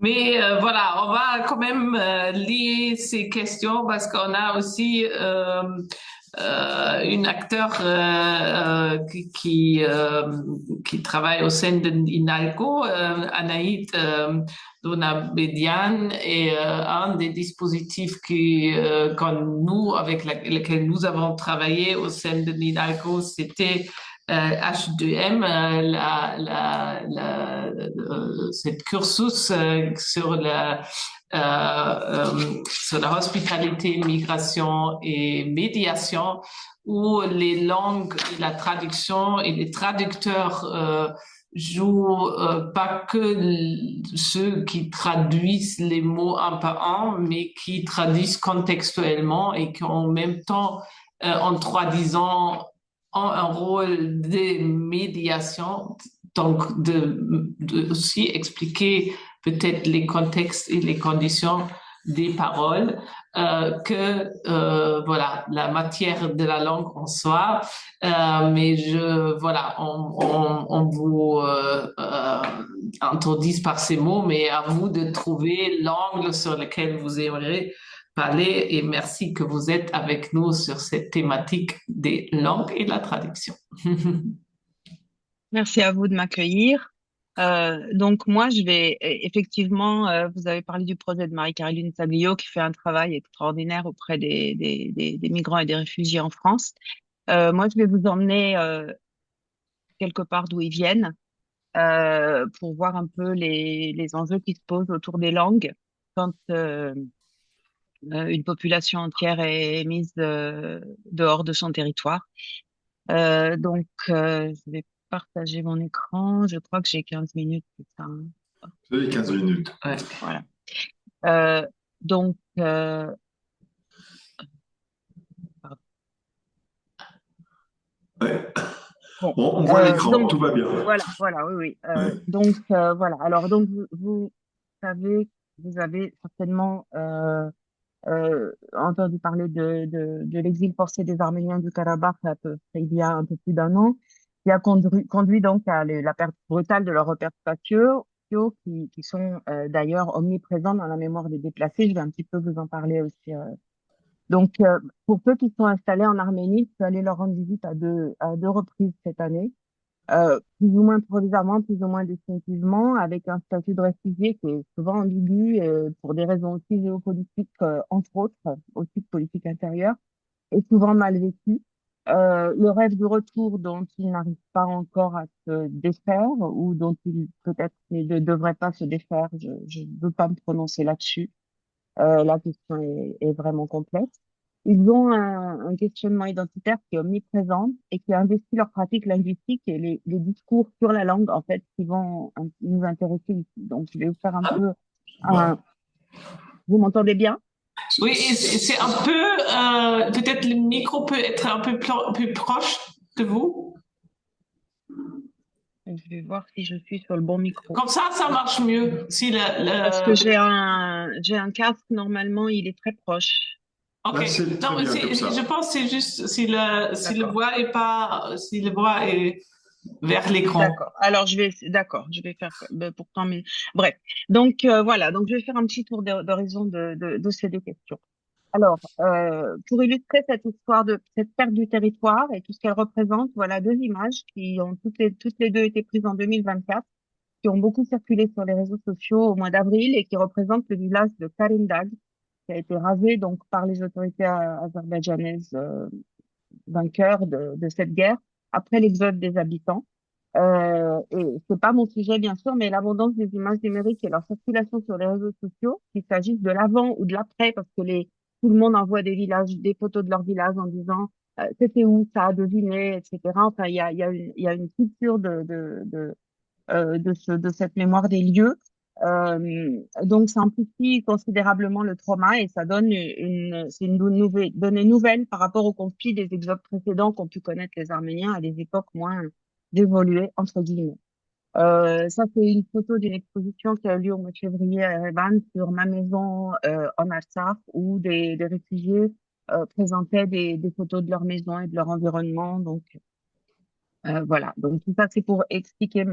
Mais voilà, on va quand même lier ces questions parce qu'on a aussi une acteur qui travaille au sein de INALCO, Anaïd Donabedian, et un des dispositifs avec lesquels nous avons travaillé au sein de l'INALCO, c'était H2M, cette cursus sur la hospitalité, migration et médiation, où les langues et la traduction et les traducteurs jouent pas que ceux qui traduisent les mots un par un, mais qui traduisent contextuellement et qui en même temps, en traduisant, ont un rôle de médiation, donc de aussi expliquer peut-être les contextes et les conditions des paroles, voilà, la matière de la langue en soi. Mais voilà, on vous interdise par ces mots, mais à vous de trouver l'angle sur lequel vous aimeriez parler. Et merci que vous êtes avec nous sur cette thématique des langues et la traduction. Merci à vous de m'accueillir. Donc moi, je vais effectivement, vous avez parlé du projet de Marie-Caroline Sabliot qui fait un travail extraordinaire auprès des migrants et des réfugiés en France. Moi, je vais vous emmener quelque part d'où ils viennent pour voir un peu les enjeux qui se posent autour des langues quand une population entière est mise dehors de son territoire. Je vais partager mon écran. Je crois que j'ai 15 minutes, c'est ça, hein. Vous avez 15 minutes. Ouais. Voilà. Euh, donc, pardon. Ouais. Bon, On voit l'écran, donc tout va bien. voilà, oui, oui. Ouais. Voilà. Alors, donc, vous savez, vous avez certainement entendu parler de l'exil forcé des Arméniens du Karabakh il y a un peu plus d'un an, qui a conduit donc à la perte brutale de leurs repères spatiaux, qui sont d'ailleurs omniprésents dans la mémoire des déplacés. Je vais un petit peu vous en parler aussi. Pour ceux qui sont installés en Arménie, je suis allée leur rendre visite à deux reprises cette année, plus ou moins provisoirement, plus ou moins définitivement, avec un statut de réfugié qui est souvent ambigu pour des raisons aussi géopolitiques, entre autres, aussi de politique intérieure, et souvent mal vécu. Le rêve du retour dont ils n'arrivent pas encore à se défaire ou dont ils peut-être ne devraient pas se défaire, je ne veux pas me prononcer là-dessus. La question est vraiment complexe. Ils ont un questionnement identitaire qui est omniprésent et qui investit leur pratique linguistique et les discours sur la langue, en fait, qui vont nous intéresser ici. Donc, je vais vous faire un peu un... Vous m'entendez bien? Oui, et c'est un peu, peut-être le micro peut être un peu plus proche de vous. Je vais voir si je suis sur le bon micro. Comme ça marche mieux. Si Parce que j'ai un casque, normalement, il est très proche. OK. Là, c'est Non, très mais bien comme je ça. pense que c'est juste si le D'accord. voix est pas, si le voix est vers l'écran. D'accord. Alors, d'accord, je vais faire, pourtant, mais, bref. Voilà. Donc, je vais faire un petit tour d'horizon de ces deux questions. Alors, pour illustrer cette histoire de cette perte du territoire et tout ce qu'elle représente, voilà deux images qui ont toutes les deux été prises en 2024, qui ont beaucoup circulé sur les réseaux sociaux au mois d'avril et qui représentent le village de Karindag, qui a été rasé donc par les autorités azerbaïdjanaises, vainqueurs de cette guerre après l'exode des habitants. Et c'est pas mon sujet, bien sûr, mais l'abondance des images numériques et leur circulation sur les réseaux sociaux, qu'il s'agisse de l'avant ou de l'après, parce que tout le monde envoie des photos de leur village en disant c'était où ça a deviné, etc. Enfin, il y a une culture de cette mémoire des lieux. Donc, ça amplifie considérablement le trauma et ça donne c'est une donnée nouvelle par rapport au conflit des exodes précédents qu'ont pu connaître les Arméniens à des époques moins dévoluées, entre guillemets. Ça, c'est une photo d'une exposition qui a eu lieu au mois de février à Erevan sur ma maison en Artsakh où des réfugiés présentaient des photos de leur maison et de leur environnement. Voilà. Donc, tout ça, c'est pour expliquer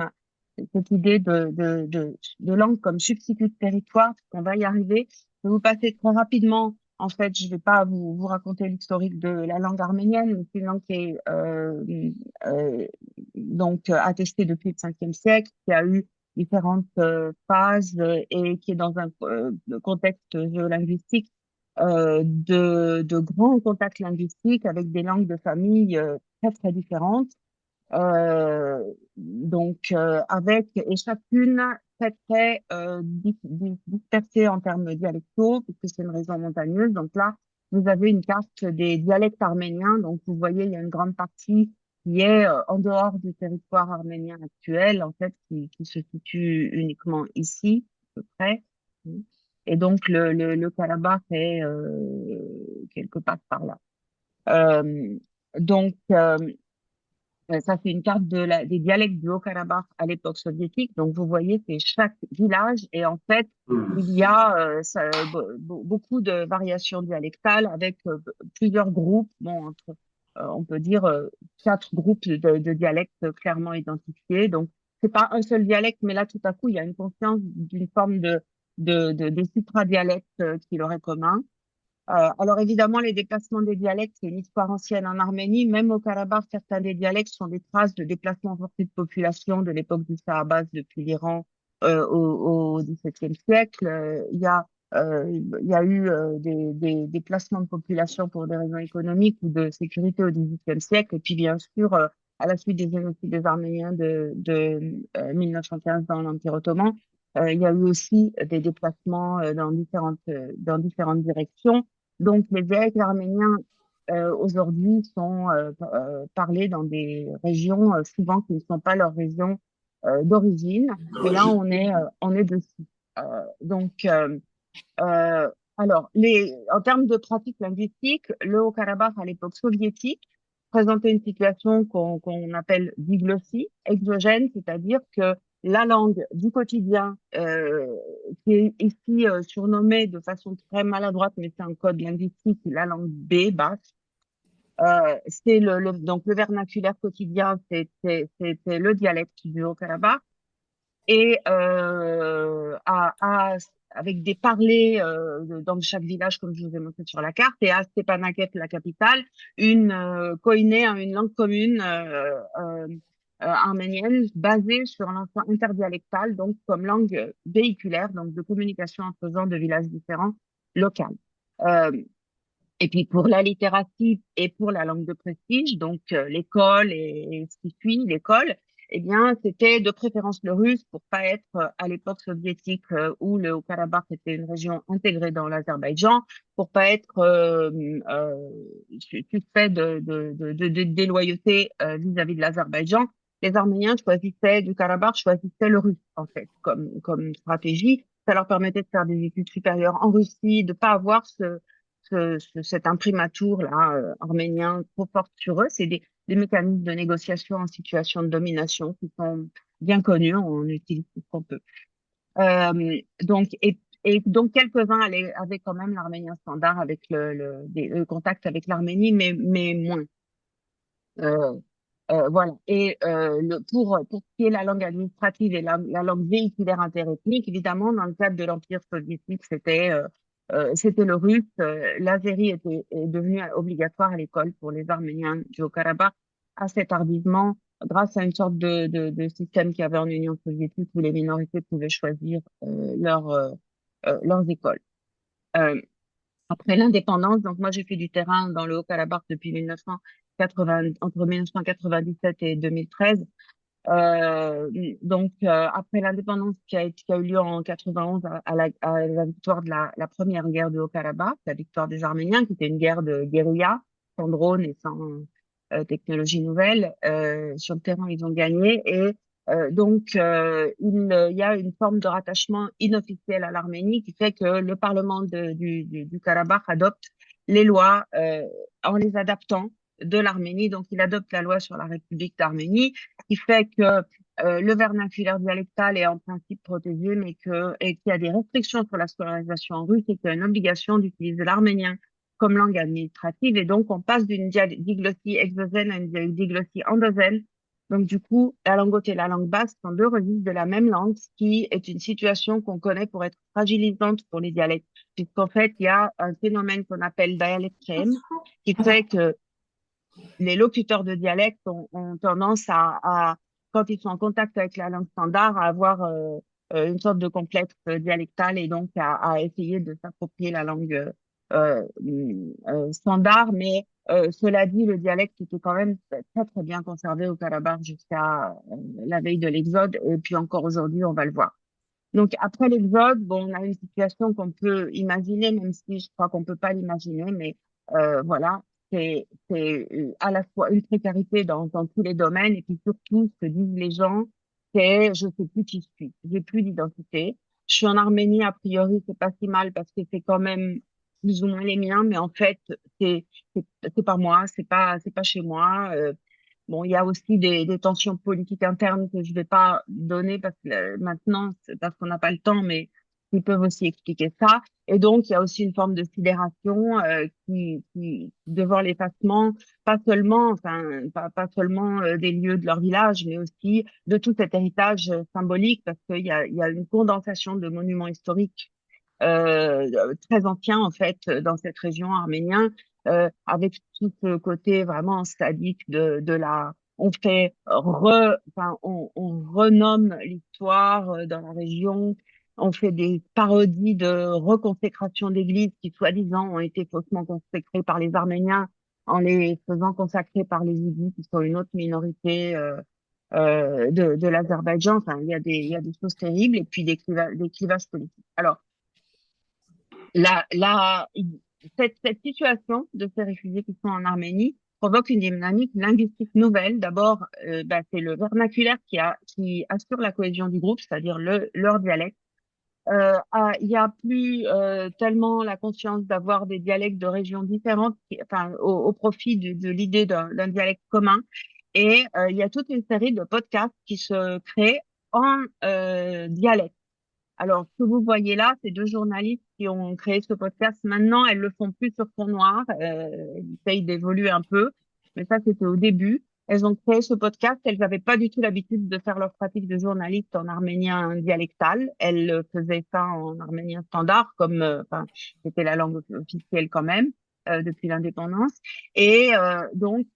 cette idée de langue comme substitut de territoire, on va y arriver. Je vais vous passer très rapidement. En fait, je vais pas vous raconter l'historique de la langue arménienne, mais c'est une langue qui est euh, donc attestée depuis le 5e siècle, qui a eu différentes phases et qui est dans un contexte géolinguistique de grands contacts linguistiques avec des langues de famille très très différentes. Avec, et chacune très très dispersée en termes dialectaux, puisque c'est une région montagneuse. Donc là, vous avez une carte des dialectes arméniens. Donc vous voyez, il y a une grande partie qui est en dehors du territoire arménien actuel, en fait, qui se situe uniquement ici, à peu près. Et donc le Karabakh est quelque part par là. Euh, donc, Ça, c'est une carte des dialectes du Haut-Karabakh à l'époque soviétique. Donc, vous voyez, c'est chaque village. Et en fait, il y a beaucoup de variations dialectales avec plusieurs groupes. Bon, on peut dire 4 groupes de dialectes clairement identifiés. Donc, c'est pas un seul dialecte, mais là, tout à coup, il y a une conscience d'une forme des supradialectes qui leur est commun. Alors évidemment, les déplacements des dialectes, c'est une histoire ancienne en Arménie. Même au Karabakh, certains des dialectes sont des traces de déplacements forcés de population de l'époque du Shah-Abbas depuis l'Iran au XVIIe siècle. Il y a eu des déplacements de population pour des raisons économiques ou de sécurité au XVIIIe siècle. Et puis bien sûr, à la suite des génocides des Arméniens de 1915 dans l'Empire ottoman, il y a eu aussi des déplacements dans différentes directions. Donc, les dialectes arméniens aujourd'hui sont parlés dans des régions souvent qui ne sont pas leur région d'origine, mais là on est dessus. Euh, donc, euh, alors, en termes de pratique linguistique, le Haut-Karabakh à l'époque soviétique présentait une situation qu'on appelle diglossie exogène, c'est-à-dire que la langue du quotidien, qui est ici surnommée de façon très maladroite, mais c'est un code linguistique, la langue B, basse, c'est donc le vernaculaire quotidien, c'était le dialecte du Haut-Karabakh et avec des parlers dans chaque village, comme je vous ai montré sur la carte, et à Stepanakert, la capitale, une koiné, hein, une langue commune arménienne basée sur l'enseignement interdialectal, donc comme langue véhiculaire, donc de communication entre gens de villages différents locales. Euh, et puis pour la littératie et pour la langue de prestige, donc l'école et ce qui suit l'école, eh bien c'était de préférence le russe pour pas être à l'époque soviétique où le Haut-Karabakh était une région intégrée dans l'Azerbaïdjan, pour pas être suspect de déloyauté vis-à-vis de l'Azerbaïdjan. Les Arméniens choisissaient du Karabakh, choisissaient le russe en fait comme stratégie. Ça leur permettait de faire des études supérieures en Russie, de pas avoir cet imprimatur là arménien trop fort sur eux. C'est des mécanismes de négociation en situation de domination qui sont bien connus. On utilise tout ce qu'on peut. Et donc quelques-uns avaient quand même l'arménien standard avec le contact avec l'Arménie, mais moins. Euh, voilà. Et pour ce qui est la langue administrative et la langue véhiculaire interethnique, évidemment, dans le cadre de l'Empire soviétique, c'était le russe. L'azéri est devenu obligatoire à l'école pour les Arméniens du Haut-Karabakh assez tardivement, grâce à une sorte de système qu'il y avait en Union soviétique où les minorités pouvaient choisir leurs écoles. Euh, Après l'indépendance, donc moi j'ai fait du terrain dans le Haut-Karabakh depuis 1980, entre 1997 et 2013. Après l'indépendance qui a eu lieu en 91 à la victoire de la première guerre du Haut-Karabakh, la victoire des Arméniens, qui était une guerre de guérilla, sans drone et sans technologie nouvelle. Sur le terrain, ils ont gagné et il y a une forme de rattachement inofficiel à l'Arménie qui fait que le Parlement du Karabakh adopte les lois en les adaptant de l'Arménie. Donc, il adopte la loi sur la République d'Arménie qui fait que le vernaculaire dialectal est en principe protégé, et qu'il y a des restrictions sur la scolarisation en russe et qu'il y a une obligation d'utiliser l'arménien comme langue administrative. Et donc, on passe d'une diglossie exogène à une diglossie endogène Donc, du coup, la langue haute et la langue basse sont deux registres de la même langue, ce qui est une situation qu'on connaît pour être fragilisante pour les dialectes. Puisqu'en fait, il y a un phénomène qu'on appelle dialect shame, qui fait que les locuteurs de dialecte ont tendance quand ils sont en contact avec la langue standard, à avoir une sorte de complexe dialectal et donc à essayer de s'approprier la langue standard. Mais cela dit, le dialecte était quand même très très bien conservé au Karabakh jusqu'à la veille de l'Exode et puis encore aujourd'hui, on va le voir. Donc après l'Exode, bon, on a une situation qu'on peut imaginer, même si je crois qu'on peut pas l'imaginer, mais voilà, c'est à la fois une précarité dans tous les domaines et puis surtout ce que disent les gens, c'est je sais plus qui je suis, j'ai plus d'identité. Je suis en Arménie, a priori c'est pas si mal parce que c'est quand même plus ou moins les miens, mais en fait c'est c'est pas moi, c'est pas chez moi. Bon, il y a aussi des tensions politiques internes que je vais pas donner parce que maintenant, c'est parce qu'on n'a pas le temps, mais qui peuvent aussi expliquer ça. Et donc, il y a aussi une forme de sidération devant l'effacement, pas seulement, enfin, pas seulement des lieux de leur village, mais aussi de tout cet héritage symbolique, parce qu'il y a une condensation de monuments historiques très ancien en fait dans cette région arménienne, avec tout ce côté vraiment sadique de la on renomme l'histoire dans la région, on fait des parodies de reconsécration d'églises qui soi-disant ont été faussement consacrées par les Arméniens en les faisant consacrer par les Yidis qui sont une autre minorité de l'Azerbaïdjan. Enfin, il y a des choses terribles et puis des clivages politiques. Alors la, la, cette situation de ces réfugiés qui sont en Arménie provoque une dynamique linguistique nouvelle. D'abord, c'est le vernaculaire qui assure la cohésion du groupe, c'est-à-dire leur dialecte. Il y a plus tellement la conscience d'avoir des dialectes de régions différentes, enfin, au profit de l'idée d'un dialecte commun. Et il y a toute une série de podcasts qui se créent en dialecte. Alors, ce que vous voyez là, c'est deux journalistes qui ont créé ce podcast. Maintenant, elles le font plus sur fond noir. Elles essayent d'évoluer un peu. Mais ça, c'était au début. Elles ont créé ce podcast. Elles n'avaient pas du tout l'habitude de faire leur pratique de journaliste en arménien dialectal. Elles faisaient ça en arménien standard, comme, enfin, c'était la langue officielle quand même, depuis l'indépendance. Et donc,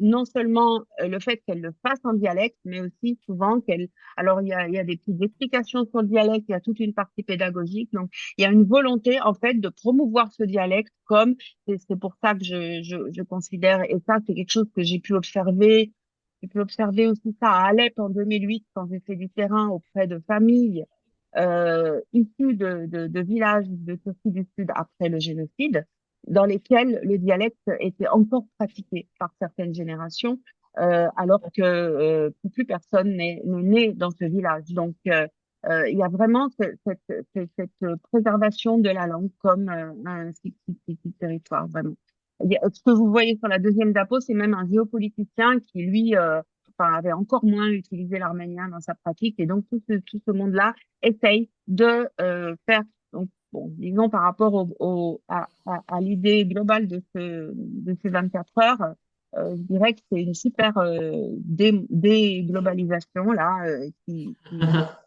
non seulement le fait qu'elles le fassent en dialecte, mais aussi souvent qu'elles alors, il y a des petites explications sur le dialecte, il y a toute une partie pédagogique. Donc, il y a une volonté, en fait, de promouvoir ce dialecte comme, c'est pour ça que je considère, et ça, c'est quelque chose que j'ai pu observer. J'ai pu observer aussi ça à Alep en 2008, quand j'ai fait du terrain auprès de familles issues de villages de Turquie du Sud après le génocide, dans lesquels le dialecte était encore pratiqué par certaines générations alors que plus personne n'est né dans ce village. Donc, il y a vraiment cette préservation de la langue comme un site territoire, vraiment. Ce que vous voyez sur la deuxième diapo, c'est même un géopoliticien qui, lui, enfin, avait encore moins utilisé l'arménien dans sa pratique. Et donc, tout ce monde-là essaye de faire, donc, bon, disons, par rapport à l'idée globale de ces 24 heures, je dirais que c'est une super déglobalisation là qui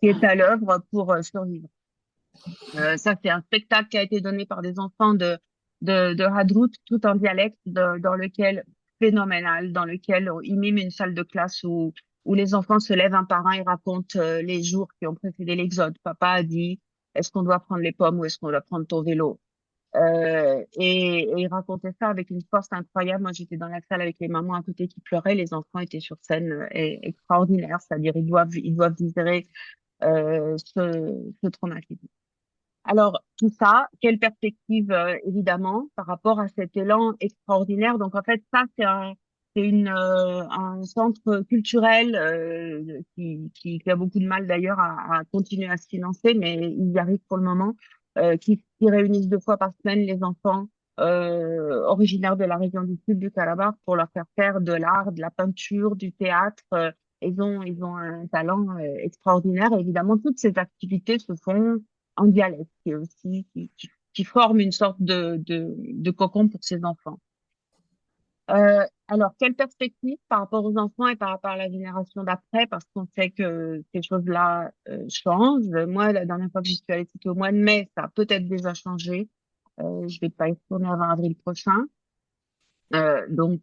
est à l'œuvre pour survivre. Ça, c'est un spectacle qui a été donné par des enfants de Hadrout, tout en dialecte, dans lequel phénoménal, dans lequel ils miment une salle de classe où les enfants se lèvent un par un et racontent les jours qui ont précédé l'Exode. Papa a dit, est-ce qu'on doit prendre les pommes ou est-ce qu'on doit prendre ton vélo? Et il racontait ça avec une force incroyable. Moi, j'étais dans la salle avec les mamans à côté qui pleuraient. Les enfants étaient sur scène extraordinaire, c'est-à-dire ils doivent digérer ce traumatisme. Alors, tout ça, quelle perspective, évidemment, par rapport à cet élan extraordinaire. Donc, en fait, ça, c'est un centre culturel qui a beaucoup de mal d'ailleurs à continuer à se financer, mais il y arrive pour le moment, qui réunissent 2 fois par semaine les enfants originaires de la région du sud du Karabakh pour leur faire faire de l'art, de la peinture, du théâtre. Ils ont un talent extraordinaire. Et évidemment, toutes ces activités se font en dialecte et aussi qui forme une sorte de cocon pour ces enfants. Alors, quelle perspective par rapport aux enfants et par rapport à la génération d'après, parce qu'on sait que ces choses-là changent. Moi, la dernière fois que j'y suis allée, c'était au mois de mai, ça a peut-être déjà changé. Je vais pas y retourner avant avril prochain. Donc,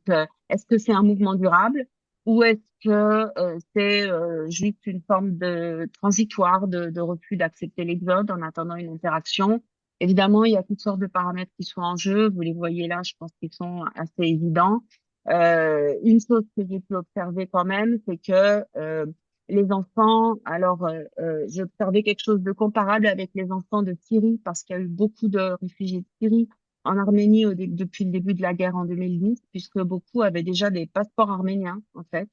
est-ce que c'est un mouvement durable ou est-ce que c'est juste une forme de transitoire de refus d'accepter l'exode en attendant une interaction? Évidemment, il y a toutes sortes de paramètres qui sont en jeu. Vous les voyez là, je pense qu'ils sont assez évidents. Une chose que j'ai pu observer quand même, c'est que les enfants, alors j'ai observé quelque chose de comparable avec les enfants de Syrie parce qu'il y a eu beaucoup de réfugiés de Syrie en Arménie depuis le début de la guerre en 2010, puisque beaucoup avaient déjà des passeports arméniens, en fait.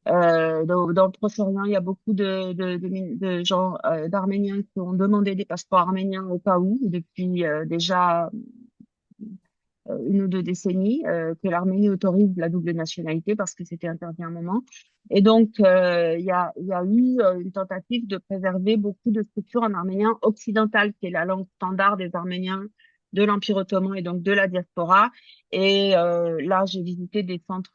Dans le Proche-Orient, il y a beaucoup de gens d'Arméniens qui ont demandé des passeports arméniens au cas où, depuis déjà une ou deux décennies, que l'Arménie autorise la double nationalité parce que c'était interdit à un moment. Et donc, il y a eu une tentative de préserver beaucoup de structures en arménien occidental, qui est la langue standard des Arméniens de l'Empire ottoman et donc de la diaspora. Et là, j'ai visité des centres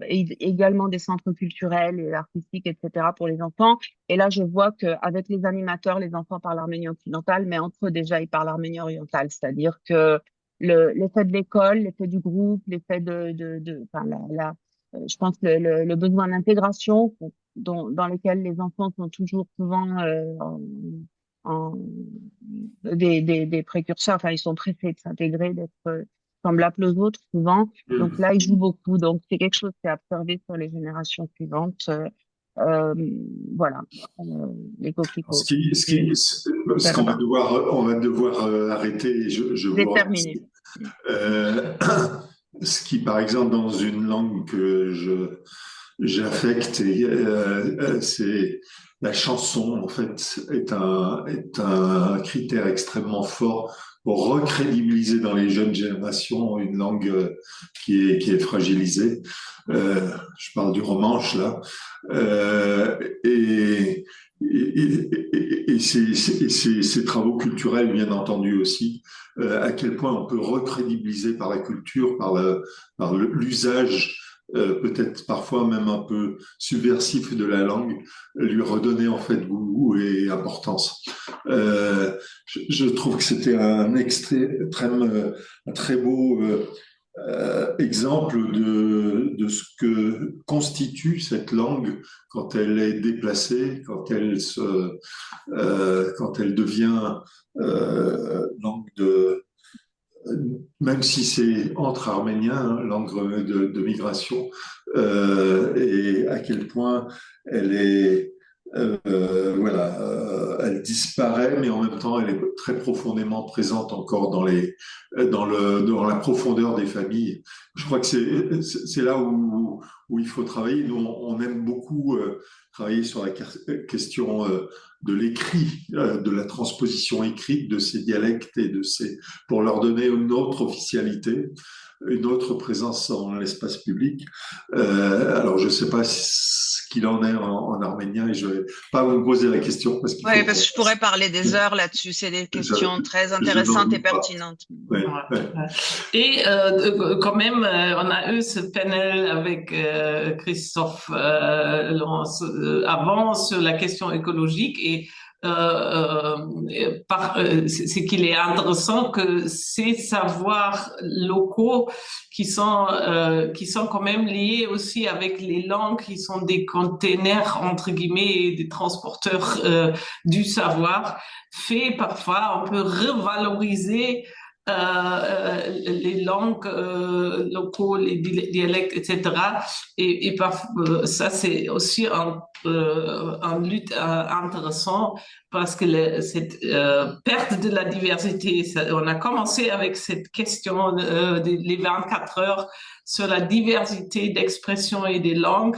également des centres culturels et artistiques, etc. pour les enfants. Et là, je vois qu'avec les animateurs, les enfants parlent arménien occidental, mais entre eux déjà, ils parlent arménien oriental. C'est-à-dire que l'effet de l'école, l'effet du groupe, l'effet enfin, je pense le besoin d'intégration dans lequel les enfants sont toujours souvent en, des précurseurs, enfin, ils sont pressés de s'intégrer, d'être semblables aux autres souvent. Donc là, ils jouent beaucoup. Donc c'est quelque chose qui est observé sur les générations suivantes. Euh, voilà, euh, les Ce coquelicots. qui, ce qui, ce qu'on va on va devoir arrêter, et je vous Déterminé. remercie. Euh, ce qui, par exemple, dans une langue que j'affecte, c'est la chanson, en fait, est un critère extrêmement fort pour recrédibiliser dans les jeunes générations une langue qui est fragilisée. Je parle du romanche, là. Euh, et ces travaux culturels, bien entendu aussi, à quel point on peut recrédibiliser par la culture, par l'usage, peut-être parfois même un peu subversif de la langue, lui redonner en fait goût et importance. Je trouve que c'était un très beau exemple de ce que constitue cette langue quand elle est déplacée, quand elle devient langue même si c'est entre Arméniens, hein, langue de migration, et à quel point elle est, elle disparaît, mais en même temps, elle est très profondément présente encore dans la profondeur des familles. Je crois que c'est là où il faut travailler. Nous, on aime beaucoup travailler sur la question de l'écrit, de la transposition écrite de ces dialectes pour leur donner une autre officialité, une autre présence dans l'espace public. Alors, je ne sais pas ce qu'il en est en arménien et je ne vais pas vous poser la question parce qu'il Oui, faut. parce que je pourrais parler des heures là-dessus. C'est des questions très intéressantes et pertinentes. Ouais, ouais. Et quand même, on a eu ce panel avec Christophe Laurence avant sur la question écologique et c'est qu'il est intéressant que ces savoirs locaux qui sont quand même liés aussi avec les langues qui sont des containers entre guillemets des transporteurs du savoir fait parfois on peut revaloriser les langues locaux, les dialectes, etc. Et ça, c'est aussi un lutte intéressant parce que cette perte de la diversité, on a commencé avec cette question les 24 heures sur la diversité d'expression et des langues.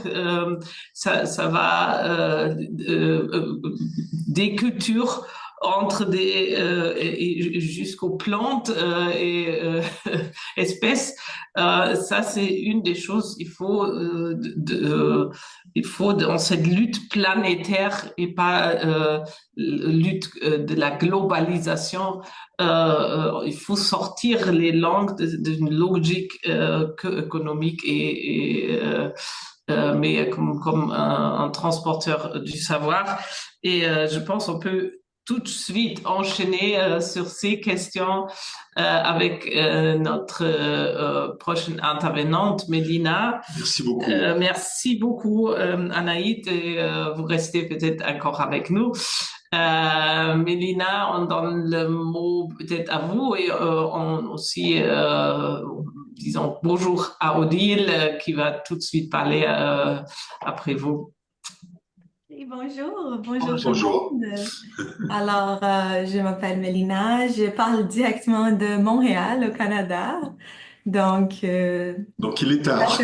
Ça va des cultures entre et jusqu'aux plantes et espèces. Ça, c'est une des choses. Il faut dans cette lutte planétaire et pas lutte de la globalisation. Il faut sortir les langues d'une logique économique mais comme un transporteur du savoir. Et je pense qu'on peut tout de suite enchaîner sur ces questions avec notre prochaine intervenante, Mélina. Merci beaucoup. Merci beaucoup, Anaïd, et vous restez peut-être encore avec nous. Mélina, on donne le mot peut-être à vous et on aussi, disons, bonjour à Odile qui va tout de suite parler après vous. Et bonjour, bonjour tout le Bonjour. monde. Alors, je m'appelle Mélina, je parle directement de Montréal, au Canada. Donc, il est tard.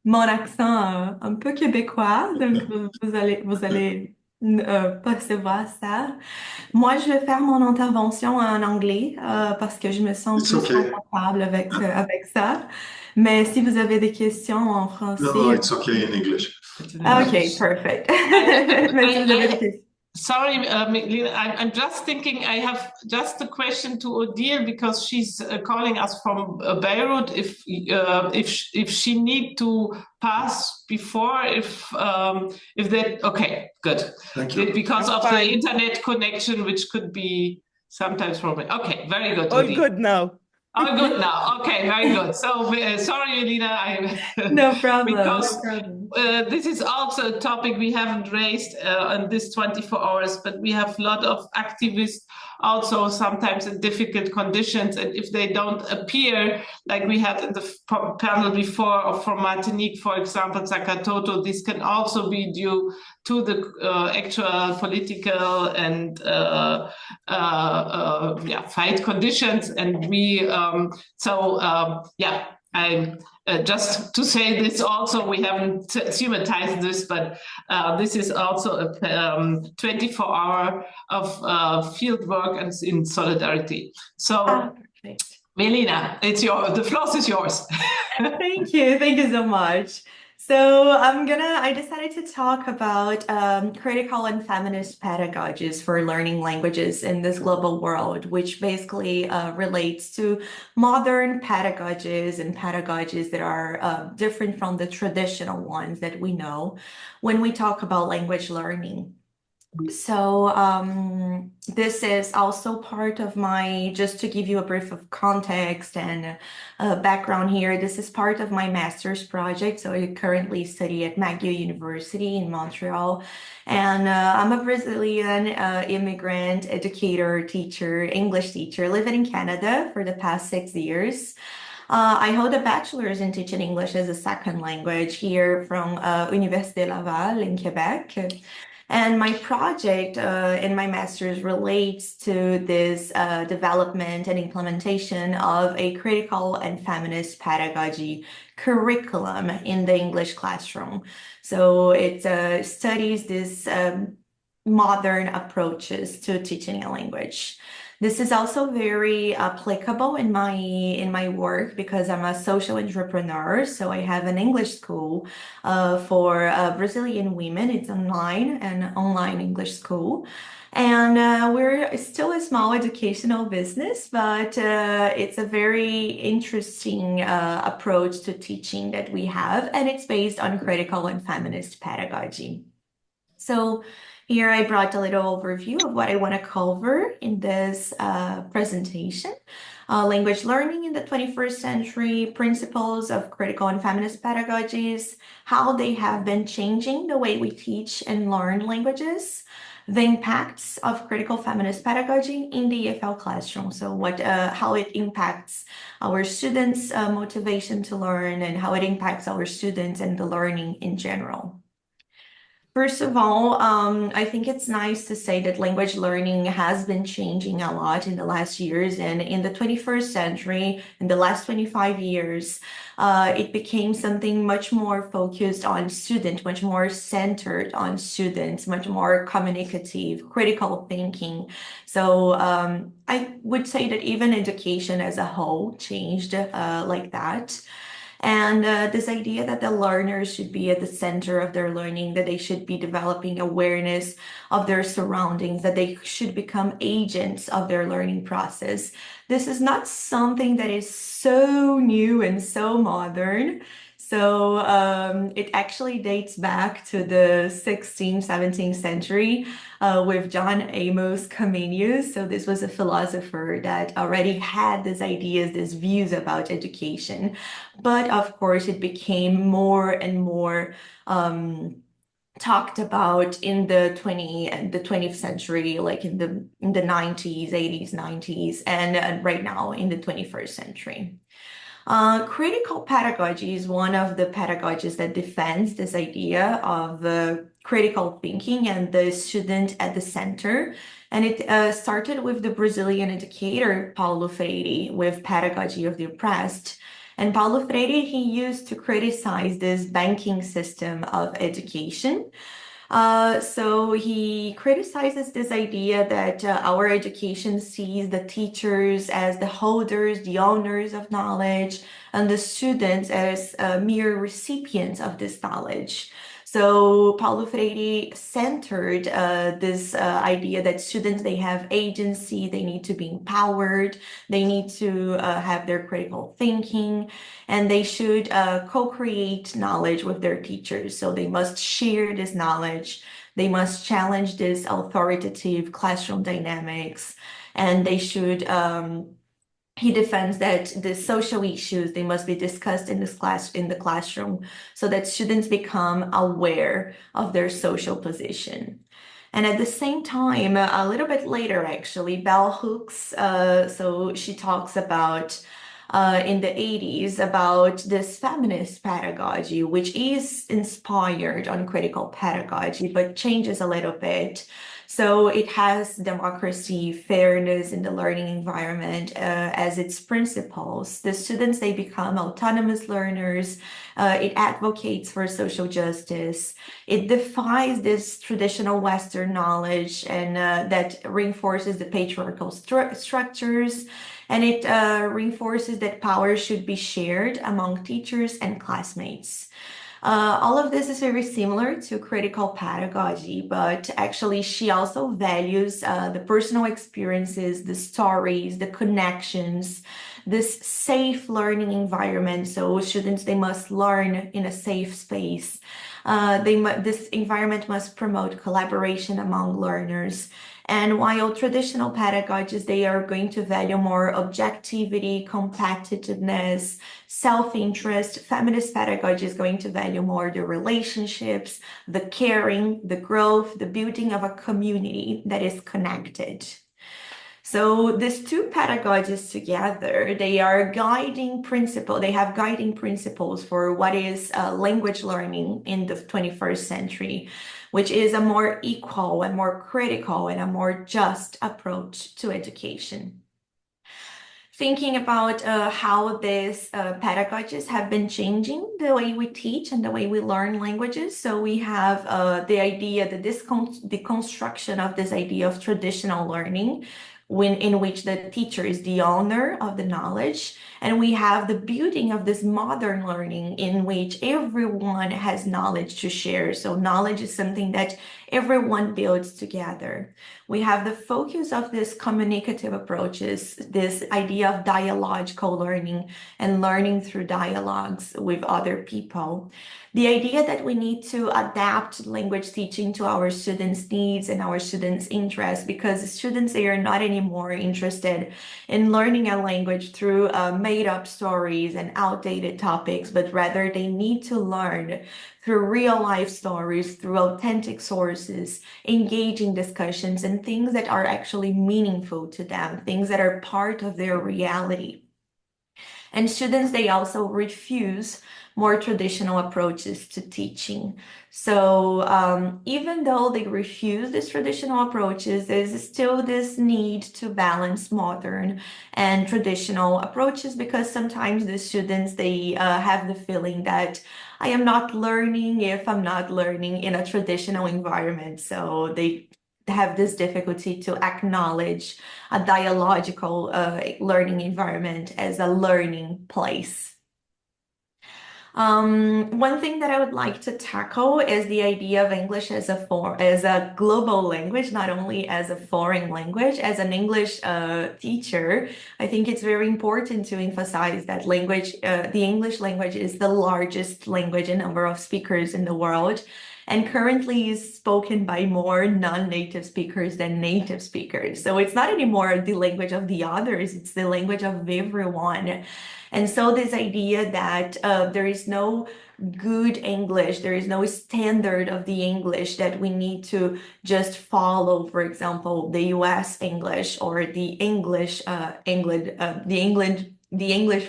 mon accent un peu québécois, donc vous allez percevoir ça. Moi, je vais faire mon intervention en anglais parce que je me sens It's plus okay. confortable avec ça. Mais si vous avez des questions en français... No, it's okay in English. Okay, perfect. Mais si vous avez des questions. Sorry, Mélina, I'm just thinking I have just a question to Odile because she's calling us from Beirut. If she need to pass before, if that okay, good. Thank you. Because of the internet connection, which could be sometimes problem. Okay, very good. All Odile. good now. Oh, good now. Okay, very good. So sorry, Elena. No problem. Because No problem. this is also a topic we haven't raised in this 24 hours, but we have a lot of activists also sometimes in difficult conditions. And if they don't appear, like we had in the panel before, or from Martinique, for example, Zakatoto, this can also be due to the actual political and fight conditions. And we, I'm just to say this also, we haven't systematized this, but this is also a 24-hour of field work and in solidarity. So, Melina, the floor is yours. Thank you so much. So I decided to talk about critical and feminist pedagogies for learning languages in this global world, which basically relates to modern pedagogies and pedagogies that are different from the traditional ones that we know when we talk about language learning. So this is also part of just to give you a brief of context and background here, this is part of my master's project. So I currently study at McGill University in Montreal. And I'm a Brazilian immigrant, educator, teacher, English teacher, living in Canada for the past 6 years. I hold a bachelor's in teaching English as a second language here from Université Laval in Quebec. And my project in my master's relates to this development and implementation of a critical and feminist pedagogy curriculum in the English classroom. So it studies these modern approaches to teaching a language. This is also very applicable in my work because I'm a social entrepreneur. So I have an English school for Brazilian women. It's an online English school. And we're still a small educational business, but it's a very interesting approach to teaching that we have, and it's based on critical and feminist pedagogy. So here I brought a little overview of what I want to cover in this presentation. Language learning in the 21st century, principles of critical and feminist pedagogies, how they have been changing the way we teach and learn languages, the impacts of critical feminist pedagogy in the EFL classroom. So how it impacts our students' motivation to learn and how it impacts our students and the learning in general. First of all, I think it's nice to say that language learning has been changing a lot in the last years, and in the 21st century, in the last 25 years, it became something much more focused on student, much more centered on students, much more communicative, critical thinking. So I would say that even education as a whole changed like that. And this idea that the learners should be at the center of their learning, that they should be developing awareness of their surroundings, that they should become agents of their learning process. This is not something that is so new and so modern. So it actually dates back to the 16th, 17th century with John Amos Comenius. So this was a philosopher that already had these ideas, these views about education. But of course, it became more and more talked about in the 20th century, like in the 90s, 80s, 90s, and right now in the 21st century. Critical pedagogy is one of the pedagogies that defends this idea of critical thinking and the student at the center. And it started with the Brazilian educator Paulo Freire with Pedagogy of the Oppressed. And Paulo Freire, he used to criticize this banking system of education. So he criticizes this idea that our education sees the teachers as the holders, the owners of knowledge, and the students as mere recipients of this knowledge. So Paulo Freire centered this idea that students, they have agency, they need to be empowered, they need to have their critical thinking, and they should co-create knowledge with their teachers. So they must share this knowledge, they must challenge this authoritative classroom dynamics, and they should he defends that the social issues, they must be discussed in the classroom so that students become aware of their social position. And at the same time, a little bit later, actually, Bell Hooks, so she talks about in the 80s about this feminist pedagogy, which is inspired on critical pedagogy, but changes a little bit. So it has democracy, fairness in the learning environment as its principles. The students, they become autonomous learners. It advocates for social justice. It defies this traditional Western knowledge and that reinforces the patriarchal structures. And it reinforces that power should be shared among teachers and classmates. All of this is very similar to critical pedagogy, but actually she also values the personal experiences, the stories, the connections, this safe learning environment. So students, they must learn in a safe space. This environment must promote collaboration among learners. And while traditional pedagogies, they are going to value more objectivity, competitiveness, self-interest, feminist pedagogy is going to value more the relationships, the caring, the growth, the building of a community that is connected. So these two pedagogies together, they are guiding principle. They have guiding principles for what is language learning in the 21st century, which is a more equal and more critical and a more just approach to education. Thinking about how these pedagogies have been changing the way we teach and the way we learn languages. So we have the idea, the deconstruction of this idea of traditional learning, in which the teacher is the owner of the knowledge. And we have the building of this modern learning in which everyone has knowledge to share. So knowledge is something that everyone builds together. We have the focus of these communicative approaches, this idea of dialogical learning and learning through dialogues with other people. The idea that we need to adapt language teaching to our students' needs and our students' interests, because students, they are not anymore interested in learning a language through made-up stories and outdated topics, but rather they need to learn through real-life stories, through authentic sources, engaging discussions, and things that are actually meaningful to them, things that are part of their reality. And students, they also refuse more traditional approaches to teaching. So even though they refuse these traditional approaches, there's still this need to balance modern and traditional approaches, because sometimes the students, they have the feeling that I am not learning if I'm not learning in a traditional environment. So they have this difficulty to acknowledge a dialogical learning environment as a learning place. One thing that I would like to tackle is the idea of English as a global language, not only as a foreign language. As an English teacher, I think it's very important to emphasize that the English language is the largest language in number of speakers in the world, and currently is spoken by more non-native speakers than native speakers. So it's not anymore the language of the others, it's the language of everyone. And so this idea that there is no good English, there is no standard of the English that we need to just follow, for example, the US English or the English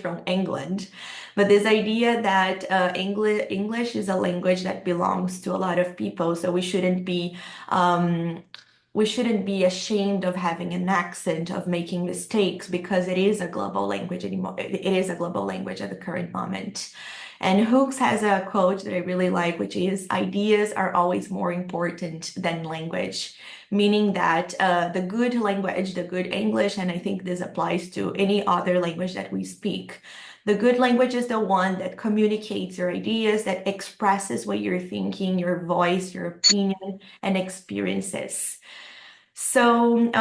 from England. But this idea that English is a language that belongs to a lot of people, so we shouldn't be ashamed of having an accent, of making mistakes, because it is a global language anymore. It is a global language at the current moment. And Hooks has a quote that I really like, which is, ideas are always more important than language, meaning that the good language, the good English, and I think this applies to any other language that we speak, the good language is the one that communicates your ideas, that expresses what you're thinking, your voice, your opinion, and experiences. So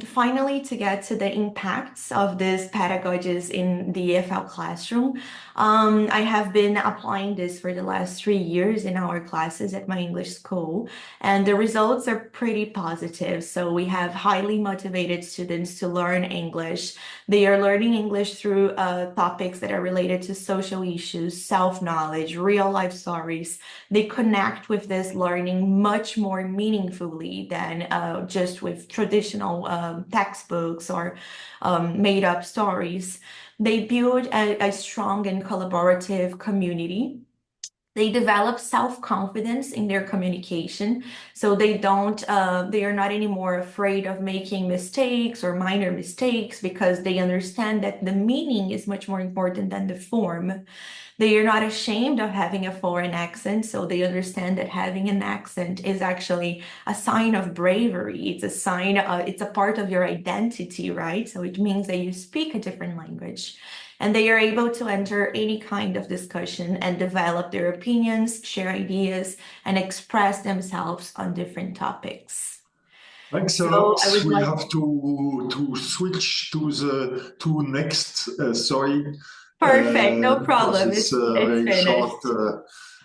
finally, to get to the impacts of these pedagogies in the EFL classroom, I have been applying this for the last 3 years in our classes at my English school, and the results are pretty positive. So we have highly motivated students to learn English. They are learning English through topics that are related to social issues, self-knowledge, real-life stories. They connect with this learning much more meaningfully than just with traditional textbooks or made-up stories. They build a strong and collaborative community. They develop self-confidence in their communication, so they are not anymore afraid of making mistakes or minor mistakes, because they understand that the meaning is much more important than the form. They are not ashamed of having a foreign accent, so they understand that having an accent is actually a sign of bravery. It's a sign, it's a part of your identity, right? So it means that you speak a different language. And they are able to enter any kind of discussion and develop their opinions, share ideas, and express themselves on different topics. Thanks a lot. We have to switch to the next story. Perfect, no problem. It's a very short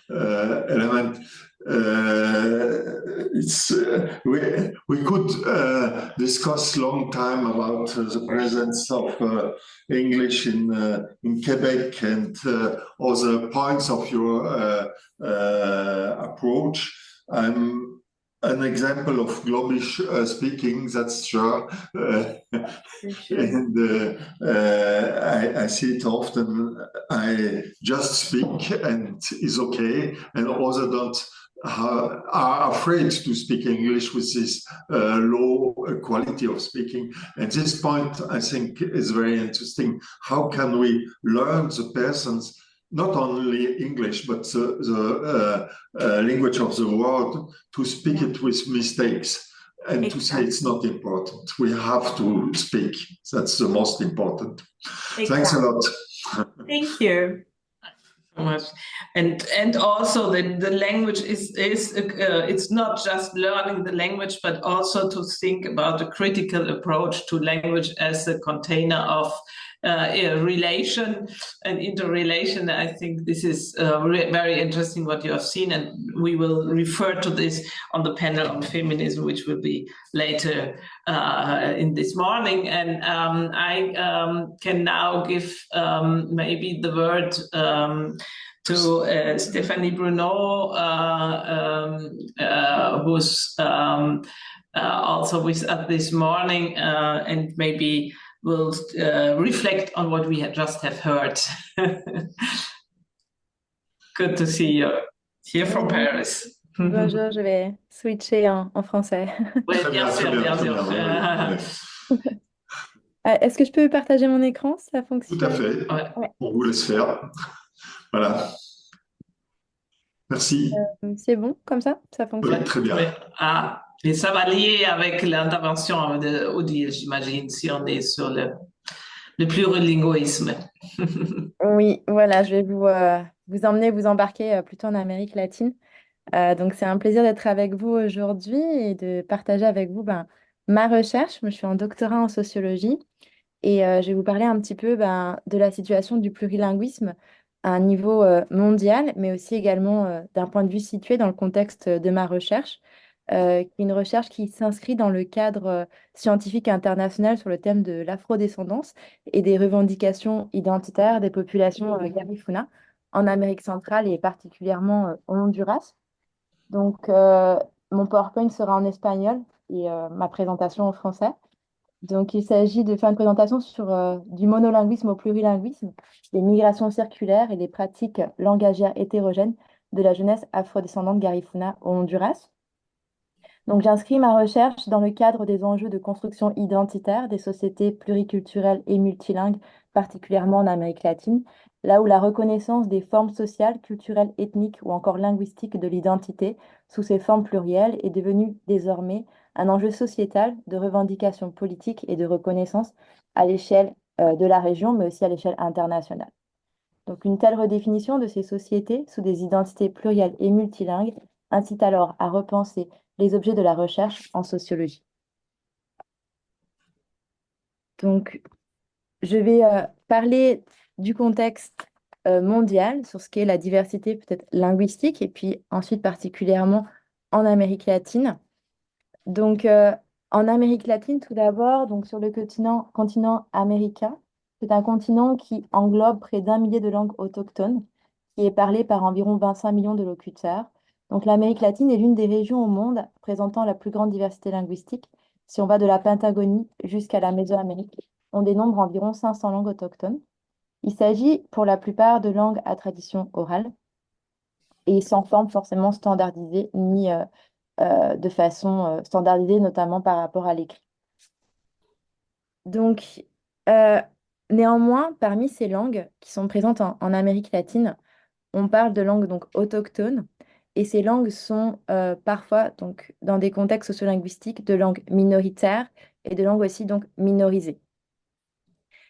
element. We could discuss long time about the presence of English in Quebec and other points of your approach. I'm an example of Globish speaking, that's sure. And I see it often. I just speak and is okay, and others are afraid to speak English with this low quality of speaking. And this point, I think, is very interesting. How can we learn the persons, not only English, but the language of the world, to speak it with mistakes and to say it's not important. We have to speak. That's the most important. Thanks a lot. Thank you. So much. And also the language is it's not just learning the language, but also to think about a critical approach to language as a container of relation and interrelation. I think this is very interesting what you have seen, and we will refer to this on the panel on feminism, which will be later in this morning. And I can now give maybe the word to Stéphanie Bruno, who's also with us this morning, and maybe will reflect on what we had just have heard. Good to see you here from Paris. Bonjour, je vais switcher en français. Oui, Très bien, bien très sûr, bien, bien très sûr. bien. Oui, oui. Est-ce que je peux partager mon écran? Ça Tout à fonctionne? fait. Ouais. Ouais. On vous laisse faire. Voilà. Merci. C'est bon, comme ça? Ça Oui, fonctionne? très bien. Oui. Ah, et ça va lier avec l'intervention d'Odile, j'imagine, si on est sur le plurilinguisme. Oui, voilà, je vais vous emmener, vous embarquer plutôt en Amérique latine. Donc, c'est un plaisir d'être avec vous aujourd'hui et de partager avec vous ma recherche. Moi, je suis en doctorat en sociologie et je vais vous parler un petit peu de la situation du plurilinguisme à un niveau mondial, mais aussi également d'un point de vue situé dans le contexte de ma recherche, qui est une recherche qui s'inscrit dans le cadre scientifique international sur le thème de l'afrodescendance et des revendications identitaires des populations Garifuna en Amérique centrale et particulièrement au Honduras. Donc, mon PowerPoint sera en espagnol et ma présentation en français. Donc, il s'agit de faire une présentation sur du monolinguisme au plurilinguisme, les migrations circulaires et les pratiques langagières hétérogènes de la jeunesse afrodescendante Garifuna au Honduras. Donc, j'inscris ma recherche dans le cadre des enjeux de construction identitaire des sociétés pluriculturelles et multilingues, particulièrement en Amérique latine, là où la reconnaissance des formes sociales, culturelles, ethniques ou encore linguistiques de l'identité sous ces formes plurielles est devenue désormais un enjeu sociétal de revendication politique et de reconnaissance à l'échelle de la région, mais aussi à l'échelle internationale. Donc, une telle redéfinition de ces sociétés sous des identités plurielles et multilingues incite alors à repenser les objets de la recherche en sociologie. Donc, je vais parler du contexte mondial sur ce qu'est la diversité peut-être linguistique et puis ensuite particulièrement en Amérique latine. Donc, en Amérique latine, tout d'abord, donc sur le continent américain, c'est un continent qui englobe près d'1 millier de langues autochtones, qui est parlé par environ 25 millions de locuteurs. Donc, l'Amérique latine est l'une des régions au monde présentant la plus grande diversité linguistique. Si on va de la Patagonie jusqu'à la Mésoamérique, on dénombre environ 500 langues autochtones. Il s'agit pour la plupart de langues à tradition orale et sans forme forcément standardisée ni de façon standardisée, notamment par rapport à l'écrit. Donc, euh, néanmoins, parmi ces langues qui sont présentes en Amérique latine, on parle de langues donc autochtones, et ces langues sont parfois, donc, dans des contextes sociolinguistiques, de langues minoritaires et de langues aussi donc minorisées.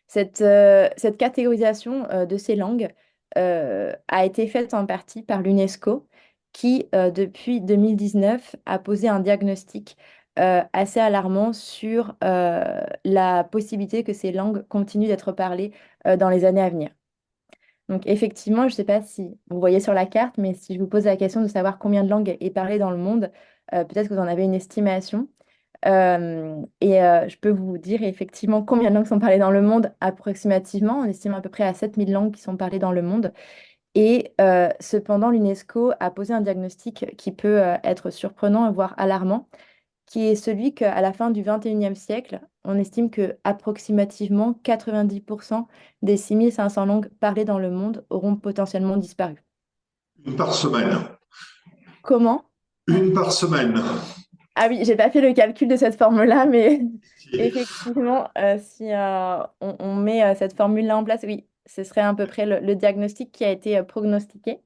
Cette catégorisation de ces langues a été faite en partie par l'UNESCO qui, depuis 2019, a posé un diagnostic assez alarmant sur la possibilité que ces langues continuent d'être parlées dans les années à venir. Donc effectivement, je ne sais pas si vous voyez sur la carte, mais si je vous pose la question de savoir combien de langues est parlée dans le monde, peut-être que vous en avez une estimation. Je peux vous dire effectivement combien de langues sont parlées dans le monde approximativement. On estime à peu près à 7000 langues qui sont parlées dans le monde. Et cependant, l'UNESCO a posé un diagnostic qui peut être surprenant, voire alarmant, qui est celui qu'à la fin du 21e siècle, on estime que approximativement 90% des 6500 langues parlées dans le monde auront potentiellement disparu. Une par semaine. Comment? Une par semaine. Ah oui, j'ai pas fait le calcul de cette formule-là, mais Si. effectivement, si on met cette formule-là en place, oui, ce serait à peu près le diagnostic qui a été prognostiqué.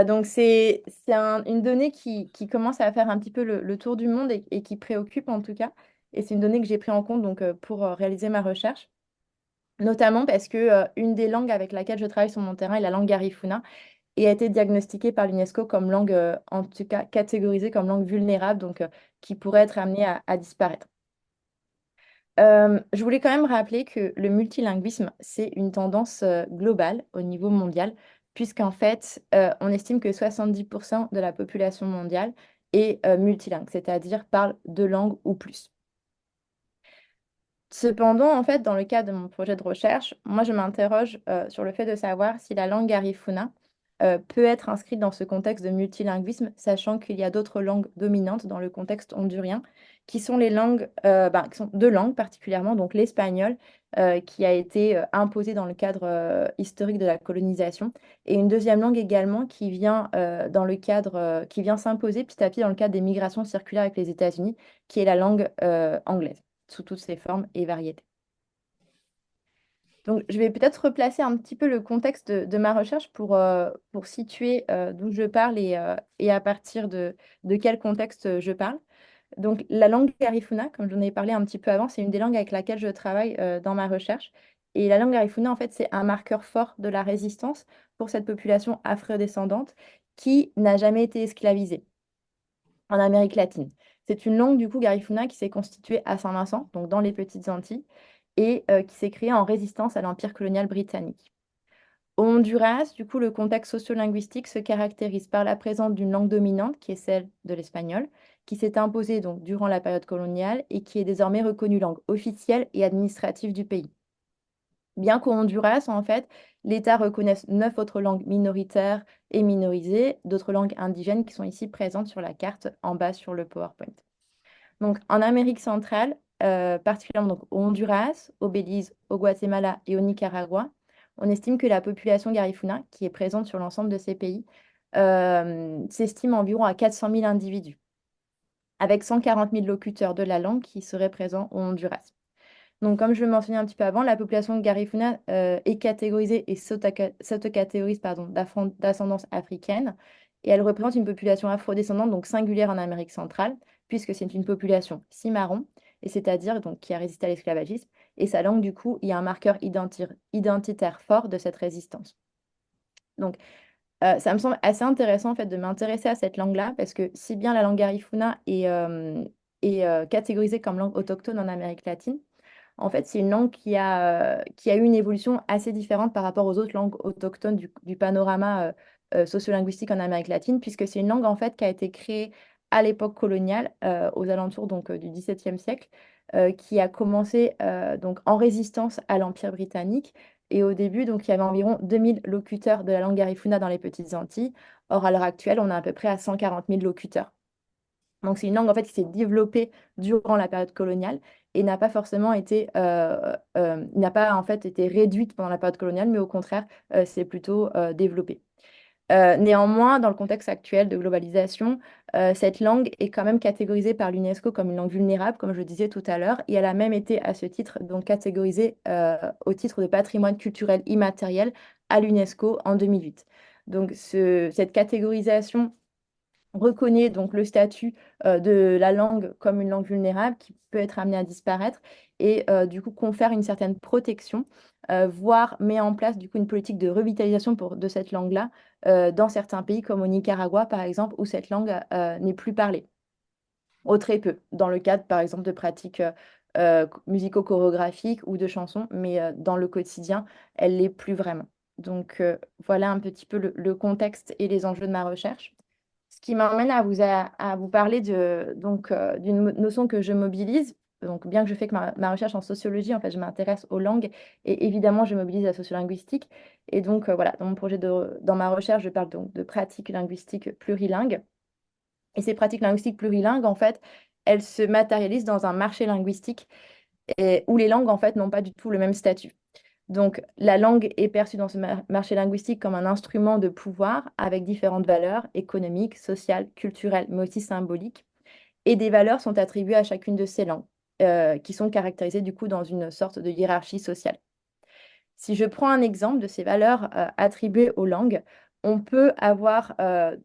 Donc, c'est une donnée qui commence à faire un petit peu le tour du monde et qui préoccupe en tout cas. Et c'est une donnée que j'ai pris en compte donc, pour réaliser ma recherche, notamment parce que une des langues avec laquelle je travaille sur mon terrain est la langue Garifuna et a été diagnostiquée par l'UNESCO comme langue, en tout cas catégorisée comme langue vulnérable, donc qui pourrait être amenée à disparaître. Je voulais quand même rappeler que le multilinguisme, c'est une tendance globale au niveau mondial, puisqu'en fait, on estime que 70% de la population mondiale est multilingue, c'est-à-dire parle deux langues ou plus. Cependant, en fait, dans le cadre de mon projet de recherche, moi, je m'interroge sur le fait de savoir si la langue Garifuna peut être inscrite dans ce contexte de multilinguisme, sachant qu'il y a d'autres langues dominantes dans le contexte hondurien qui sont les langues, qui sont deux langues particulièrement, donc l'espagnol, qui a été imposé dans le cadre historique de la colonisation, et une deuxième langue également qui vient dans le cadre, qui vient s'imposer petit à petit dans le cadre des migrations circulaires avec les États-Unis, qui est la langue anglaise, sous toutes ses formes et variétés. Donc, je vais peut-être replacer un petit peu le contexte de ma recherche pour situer d'où je parle et à partir de quel contexte je parle. Donc, la langue Garifuna, comme j'en ai parlé un petit peu avant, c'est une des langues avec laquelle je travaille dans ma recherche. Et la langue Garifuna, en fait, c'est un marqueur fort de la résistance pour cette population afro-descendante qui n'a jamais été esclavisée en Amérique latine. C'est une langue, du coup, Garifuna, qui s'est constituée à Saint-Vincent, donc dans les Petites Antilles, et qui s'est créée en résistance à l'Empire colonial britannique. Au Honduras, du coup, le contexte sociolinguistique se caractérise par la présence d'une langue dominante, qui est celle de l'espagnol, qui s'est imposée donc durant la période coloniale et qui est désormais reconnue langue officielle et administrative du pays. Bien qu'au Honduras, en fait, l'État reconnaisse 9 autres langues minoritaires et minorisées, d'autres langues indigènes qui sont ici présentes sur la carte en bas sur le PowerPoint. Donc, en Amérique centrale, particulièrement donc, au Honduras, au Belize, au Guatemala et au Nicaragua, on estime que la population garifuna, qui est présente sur l'ensemble de ces pays, s'estime environ à 400 000 individus, avec 140 000 locuteurs de la langue qui seraient présents au Honduras. Donc, comme je le mentionnais un petit peu avant, la population garifuna est catégorisée et s'autocatégorise d'ascendance africaine. Et elle représente une population afrodescendante, donc singulière en Amérique centrale, puisque c'est une population cimarron, et c'est-à-dire donc qui a résisté à l'esclavagisme. Et sa langue, du coup, il y a un marqueur identitaire fort de cette résistance. Donc, ça me semble assez intéressant en fait de m'intéresser à cette langue-là, parce que si bien la langue garifuna est catégorisée comme langue autochtone en Amérique latine, en fait, c'est une langue qui a eu une évolution assez différente par rapport aux autres langues autochtones du panorama sociolinguistique en Amérique latine, puisque c'est une langue en fait qui a été créée à l'époque coloniale, aux alentours donc du XVIIe siècle, qui a commencé donc en résistance à l'Empire britannique. Et au début, donc, il y avait environ 2000 locuteurs de la langue garifuna dans les Petites Antilles. Or, à l'heure actuelle, on est à peu près à 140 000 locuteurs. Donc, c'est une langue en fait qui s'est développée durant la période coloniale et n'a pas forcément été, n'a pas en fait été réduite pendant la période coloniale, mais au contraire, c'est plutôt développée. Néanmoins, dans le contexte actuel de globalisation, cette langue est quand même catégorisée par l'UNESCO comme une langue vulnérable, comme je le disais tout à l'heure, et elle a même été à ce titre donc catégorisée au titre de patrimoine culturel immatériel à l'UNESCO en 2008. Donc, cette catégorisation reconnaît donc le statut de la langue comme une langue vulnérable qui peut être amenée à disparaître et du coup confère une certaine protection, voire met en place du coup une politique de revitalisation de cette langue-là dans certains pays comme au Nicaragua par exemple où cette langue n'est plus parlée, ou très peu, dans le cadre par exemple de pratiques musico-chorégraphiques ou de chansons, mais dans le quotidien, elle l'est plus vraiment. Donc voilà un petit peu le contexte et les enjeux de ma recherche. Ce qui m'emmène à vous parler d'une notion que je mobilise. Donc, bien que je fais que ma recherche en sociologie, en fait, je m'intéresse aux langues et évidemment, je mobilise la sociolinguistique. Et donc, voilà, dans ma recherche, je parle donc de pratiques linguistiques plurilingues. Et ces pratiques linguistiques plurilingues, en fait, elles se matérialisent dans un marché linguistique où les langues, en fait, n'ont pas du tout le même statut. Donc, la langue est perçue dans ce marché linguistique comme un instrument de pouvoir avec différentes valeurs économiques, sociales, culturelles, mais aussi symboliques. Et des valeurs sont attribuées à chacune de ces langues, qui sont caractérisées du coup dans une sorte de hiérarchie sociale. Si je prends un exemple de ces valeurs attribuées aux langues, on peut avoir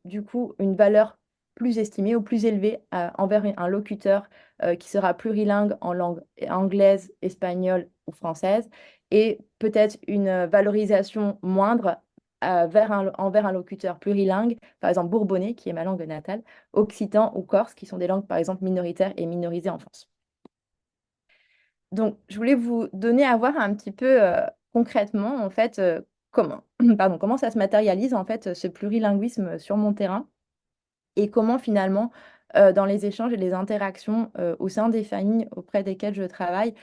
du coup une valeur plus estimée ou plus élevée envers un locuteur qui sera plurilingue en langue anglaise, espagnole ou française, et peut-être une valorisation moindre envers un locuteur plurilingue, par exemple bourbonnais, qui est ma langue natale, occitan ou corse, qui sont des langues par exemple minoritaires et minorisées en France. Donc, je voulais vous donner à voir un petit peu concrètement, en fait, comment ça se matérialise, en fait, ce plurilinguisme sur mon terrain et comment finalement, dans les échanges et les interactions au sein des familles auprès desquelles je travaille,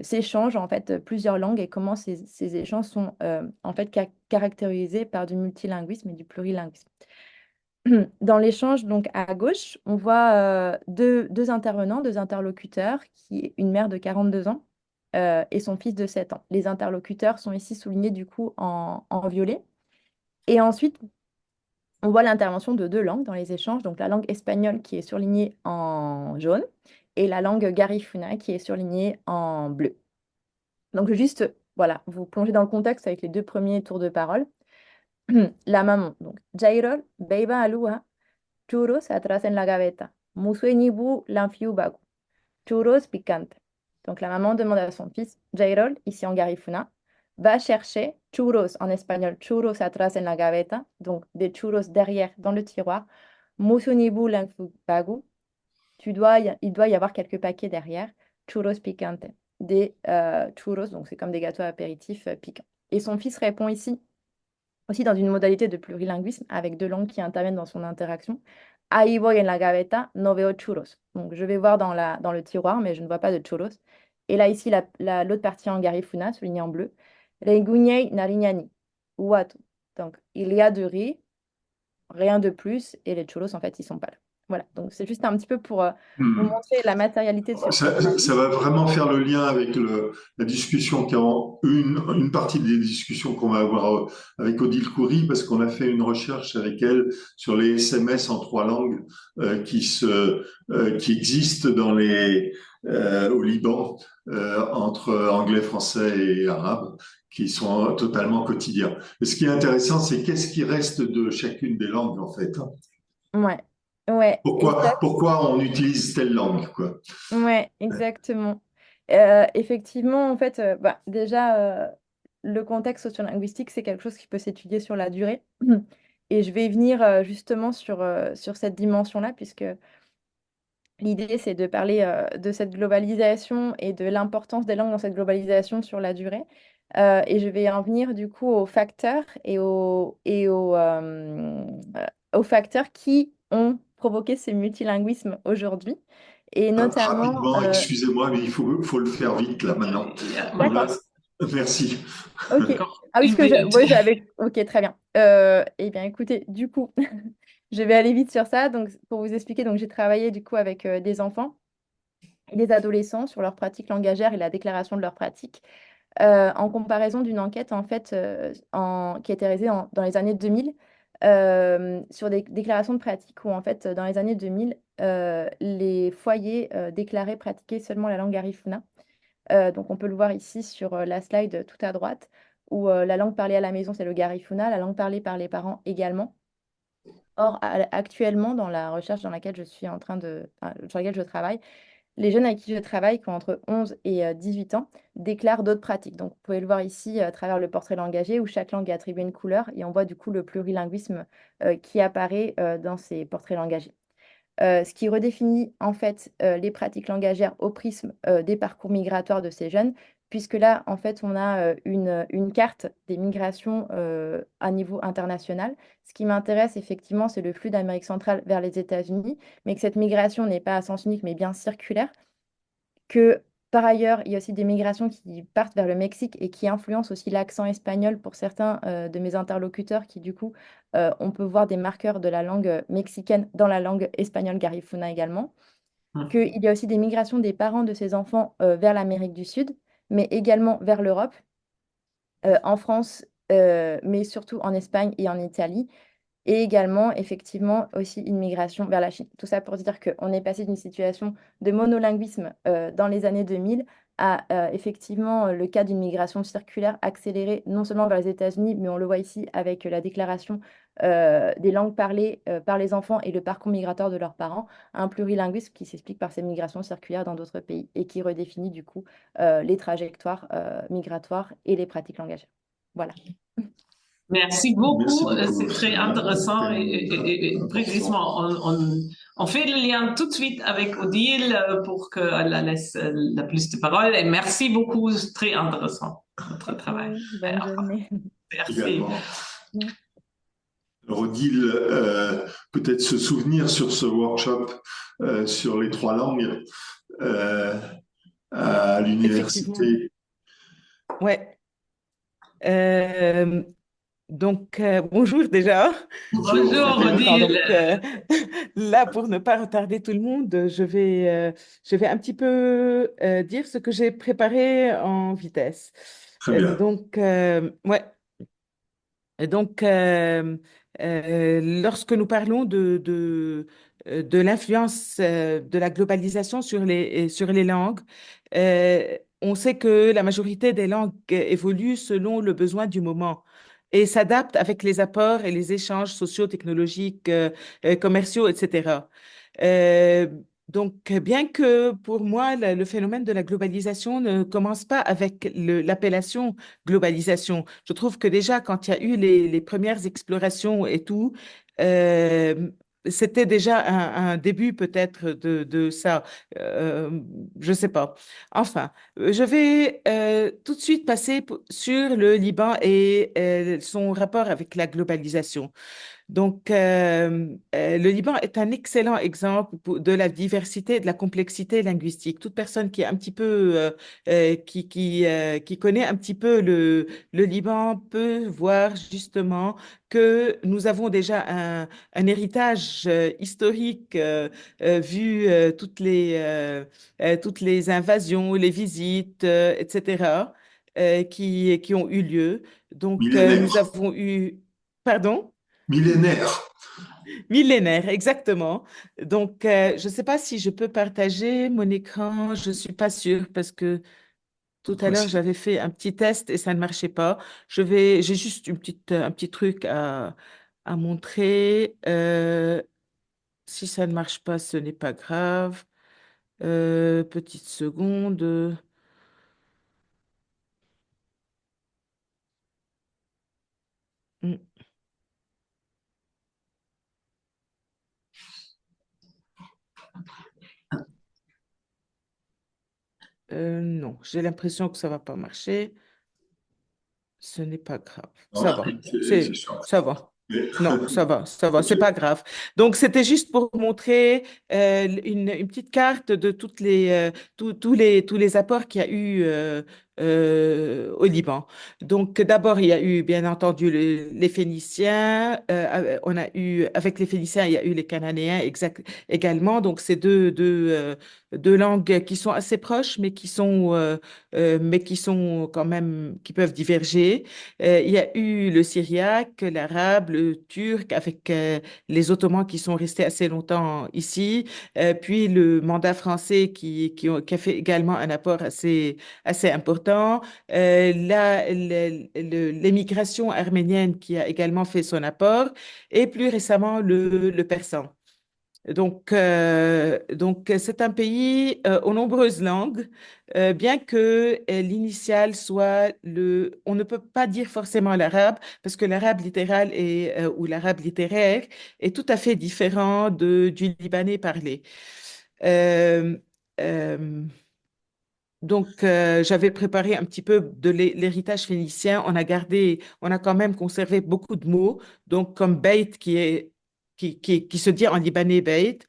s'échangent en fait plusieurs langues et comment ces échanges sont en fait caractérisés par du multilinguisme et du plurilinguisme. Dans l'échange, donc à gauche, on voit deux intervenants, deux interlocuteurs, qui est une mère de 42 ans et son fils de 7 ans. Les interlocuteurs sont ici soulignés du coup en violet. Et ensuite, on voit l'intervention de deux langues dans les échanges, donc la langue espagnole qui est surlignée en jaune et la langue Garifuna qui est surlignée en bleu. Donc juste, voilà, vous plongez dans le contexte avec les deux premiers tours de parole. La maman, donc Jairol, Beiba Alua, churros atrás en la gaveta, musuenibu lanfiubagu, churros picante. Donc la maman demande à son fils, Jairol, ici en Garifuna, va chercher churros en espagnol, churros atrás en la gaveta, donc des churros derrière dans le tiroir, musuenibu lanfiubagu, il doit y avoir quelques paquets derrière, churros picante, des churros, donc c'est comme des gâteaux apéritifs piquants. Et son fils répond ici aussi dans une modalité de plurilinguisme avec deux langues qui interviennent dans son interaction. Ahí voy en la gaveta, no veo churros. Donc, je vais voir dans le tiroir, mais je ne vois pas de churros. Et là, ici, l'autre partie en garifuna, soulignée en bleu. Reiguñei nariñani, uatu. Donc, il y a de riz, rien de plus, et les churros, en fait, ils sont pas là. Voilà, donc c'est juste un petit peu pour vous montrer la matérialité de ce Ça va vraiment faire le lien avec la discussion, une partie des discussions qu'on va avoir avec Odile Khoury, parce qu'on a fait une recherche avec elle sur les SMS en trois langues qui existent au Liban entre anglais, français et arabe, qui sont totalement quotidiens. Et ce qui est intéressant, c'est qu'est-ce qui reste de chacune des langues, en fait. Ouais, ouais, Pourquoi on utilise telle langue, quoi. ouais, exactement. Effectivement, en fait, déjà, le contexte sociolinguistique, c'est quelque chose qui peut s'étudier sur la durée. Et je vais venir justement sur cette dimension-là, puisque l'idée, c'est de parler de cette globalisation et de l'importance des langues dans cette globalisation sur la durée. Et je vais en venir du coup aux facteurs aux facteurs qui ont provoqué ces multilinguismes aujourd'hui. Et notamment, Rapidement, excusez-moi, mais faut le faire vite là maintenant. d'accord. Merci. Ok. Ah oui, oui, Ok, très bien. Eh bien, écoutez, du coup, je vais aller vite sur ça. Donc, pour vous expliquer, donc j'ai travaillé du coup avec des enfants et des adolescents sur leur pratique langagière et la déclaration de leur pratique, en comparaison d'une enquête en fait qui a été réalisée dans les années 2000 sur des déclarations de pratique où en fait dans les années 2000 les foyers déclaraient pratiquer seulement la langue Garifuna. Donc on peut le voir ici sur la slide tout à droite où la langue parlée à la maison c'est le Garifuna, la langue parlée par les parents également. Or, actuellement, dans la recherche dans laquelle sur laquelle je travaille, les jeunes avec qui je travaille, qui ont entre 11 et 18 ans, déclarent d'autres pratiques. Donc, vous pouvez le voir ici à travers le portrait langagier où chaque langue est attribuée une couleur et on voit du coup le plurilinguisme qui apparaît dans ces portraits langagiers. Ce qui redéfinit en fait les pratiques langagières au prisme des parcours migratoires de ces jeunes, puisque là, en fait, on a une carte des migrations à niveau international. Ce qui m'intéresse effectivement, c'est le flux d'Amérique centrale vers les États-Unis, mais que cette migration n'est pas à sens unique, mais bien circulaire, que par ailleurs, il y a aussi des migrations qui partent vers le Mexique et qui influencent aussi l'accent espagnol pour certains de mes interlocuteurs qui, du coup, on peut voir des marqueurs de la langue mexicaine dans la langue espagnole Garifuna également. Qu'il y a aussi des migrations des parents de ces enfants vers l'Amérique du Sud, mais également vers l'Europe, en France, mais surtout en Espagne et en Italie. Et également, effectivement, aussi une migration vers la Chine. Tout ça pour dire qu'on est passé d'une situation de monolinguisme dans les années 2000 à effectivement le cas d'une migration circulaire accélérée, non seulement vers les États-Unis, mais on le voit ici avec la déclaration des langues parlées par les enfants et le parcours migratoire de leurs parents, un plurilinguisme qui s'explique par ces migrations circulaires dans d'autres pays et qui redéfinit du coup les trajectoires migratoires et les pratiques langagières. Voilà. Merci beaucoup, Merci c'est beaucoup. très intéressant et précisément, on fait le lien tout de suite avec Odile pour qu'elle laisse la plus de parole et merci beaucoup, c'est très intéressant votre travail. Bonne journée. Merci. Également. Alors, Odile, peut-être se souvenir sur ce workshop sur les trois langues à l'université. Ouais. bonjour déjà. Bonjour, D'accord, Odile. là, pour ne pas retarder tout le monde, je vais un petit peu dire ce que j'ai préparé en vitesse. Très bien. Ouais. Et donc, lorsque nous parlons de l'influence de la globalisation sur les langues, on sait que la majorité des langues évoluent selon le besoin du moment et s'adaptent avec les apports et les échanges sociaux, technologiques, commerciaux, etc. Euh, bien que pour moi, le phénomène de la globalisation ne commence pas avec l'appellation globalisation. Je trouve que déjà, quand il y a eu les premières explorations et tout, euh, c'était déjà un début peut-être de ça. Je sais pas. Enfin, je vais tout de suite passer sur le Liban et son rapport avec la globalisation. Le Liban est un excellent exemple de la diversité et de la complexité linguistique. Toute personne qui est un petit peu, qui connaît un petit peu le Liban peut voir justement que nous avons déjà un héritage historique vu toutes les invasions, les visites, etc., qui ont eu lieu. Nous Millénaire. avons eu... Pardon? Millénaire. Millénaire, exactement. Je ne sais pas si je peux partager mon écran, je ne suis pas sûre parce que tout à l'heure, Possible. j'avais fait un petit test et ça ne marchait pas. J'ai juste un petit truc à montrer. Si ça ne marche pas, ce n'est pas grave. Petite seconde. Hmm, non, j'ai l'impression que ça va pas marcher. Ce n'est pas grave. Non, Ça je va. crois que c'est sûr. Ça va. Mais- Non, ça va, Ok. c'est pas grave. Donc, c'était juste pour montrer une petite carte de tous les apports qu'il y a eu au Liban. Donc, d'abord, il y a eu, bien entendu, les Phéniciens. On a eu, avec les Phéniciens, il y a eu les Cananéens également. Donc, c'est deux langues qui sont assez proches, mais qui sont quand même, qui peuvent diverger. Il y a eu le syriaque, l'arabe, le turc, avec les Ottomans qui sont restés assez longtemps ici, puis le mandat français qui a fait également un apport assez important, l'émigration arménienne qui a également fait son apport, et plus récemment le persan. C'est un pays aux nombreuses langues, bien que l'initiale soit on ne peut pas dire forcément l'arabe, parce que l'arabe littéral ou l'arabe littéraire est tout à fait différent du libanais parlé. Euh, euh, J'avais préparé un petit peu de l'héritage phénicien. On a quand même conservé beaucoup de mots, donc comme beit qui se dit en libanais beit,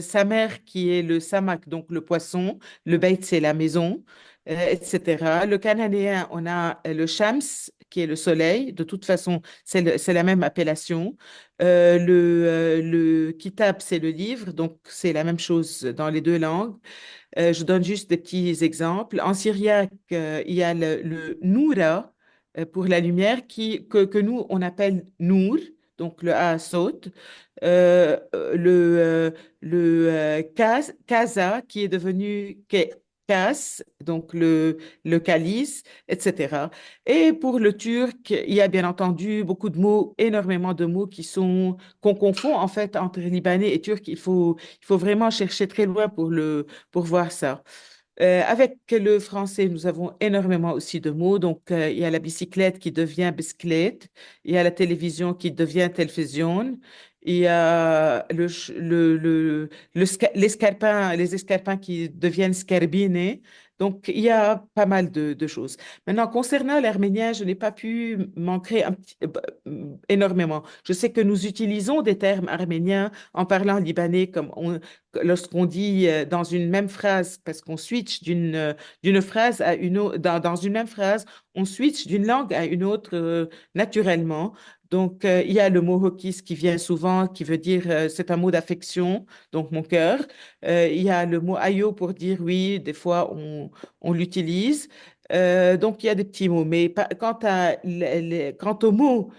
samer qui est le samak, donc le poisson, le beit c'est la maison, etc. Le cananéen, on a le shams qui est le soleil. De toute façon, c'est la même appellation. Le kitab, c'est le livre, donc c'est la même chose dans les deux langues. Je donne juste des petits exemples. En syriaque, il y a le noura pour la lumière que nous, on appelle nour, donc le A saute. Kaza qui est devenu kas, donc le calice, etc. Et pour le turc, il y a bien entendu beaucoup de mots, énormément de mots qu'on confond en fait entre libanais et turc. Il faut vraiment chercher très loin pour voir ça. Avec le français, nous avons énormément aussi de mots. Il y a la bicyclette qui devient bicyclette. Il y a la télévision qui devient télévision. Il y a les escarpins qui deviennent scarbine. Donc, il y a pas mal de choses. Maintenant, concernant l'arménien, je n'ai pas pu m'ancrer énormément. Je sais que nous utilisons des termes arméniens en parlant libanais, lorsqu'on dit dans une même phrase, parce qu'on switch d'une phrase à une autre, dans une même phrase, on switch d'une langue à une autre naturellement. Donc, il y a le mot hokis qui vient souvent, qui veut dire, c'est un mot d'affection, donc mon cœur. Il y a le mot ayo pour dire oui, des fois on l'utilise. Donc, il y a des petits mots. Mais quant aux mots,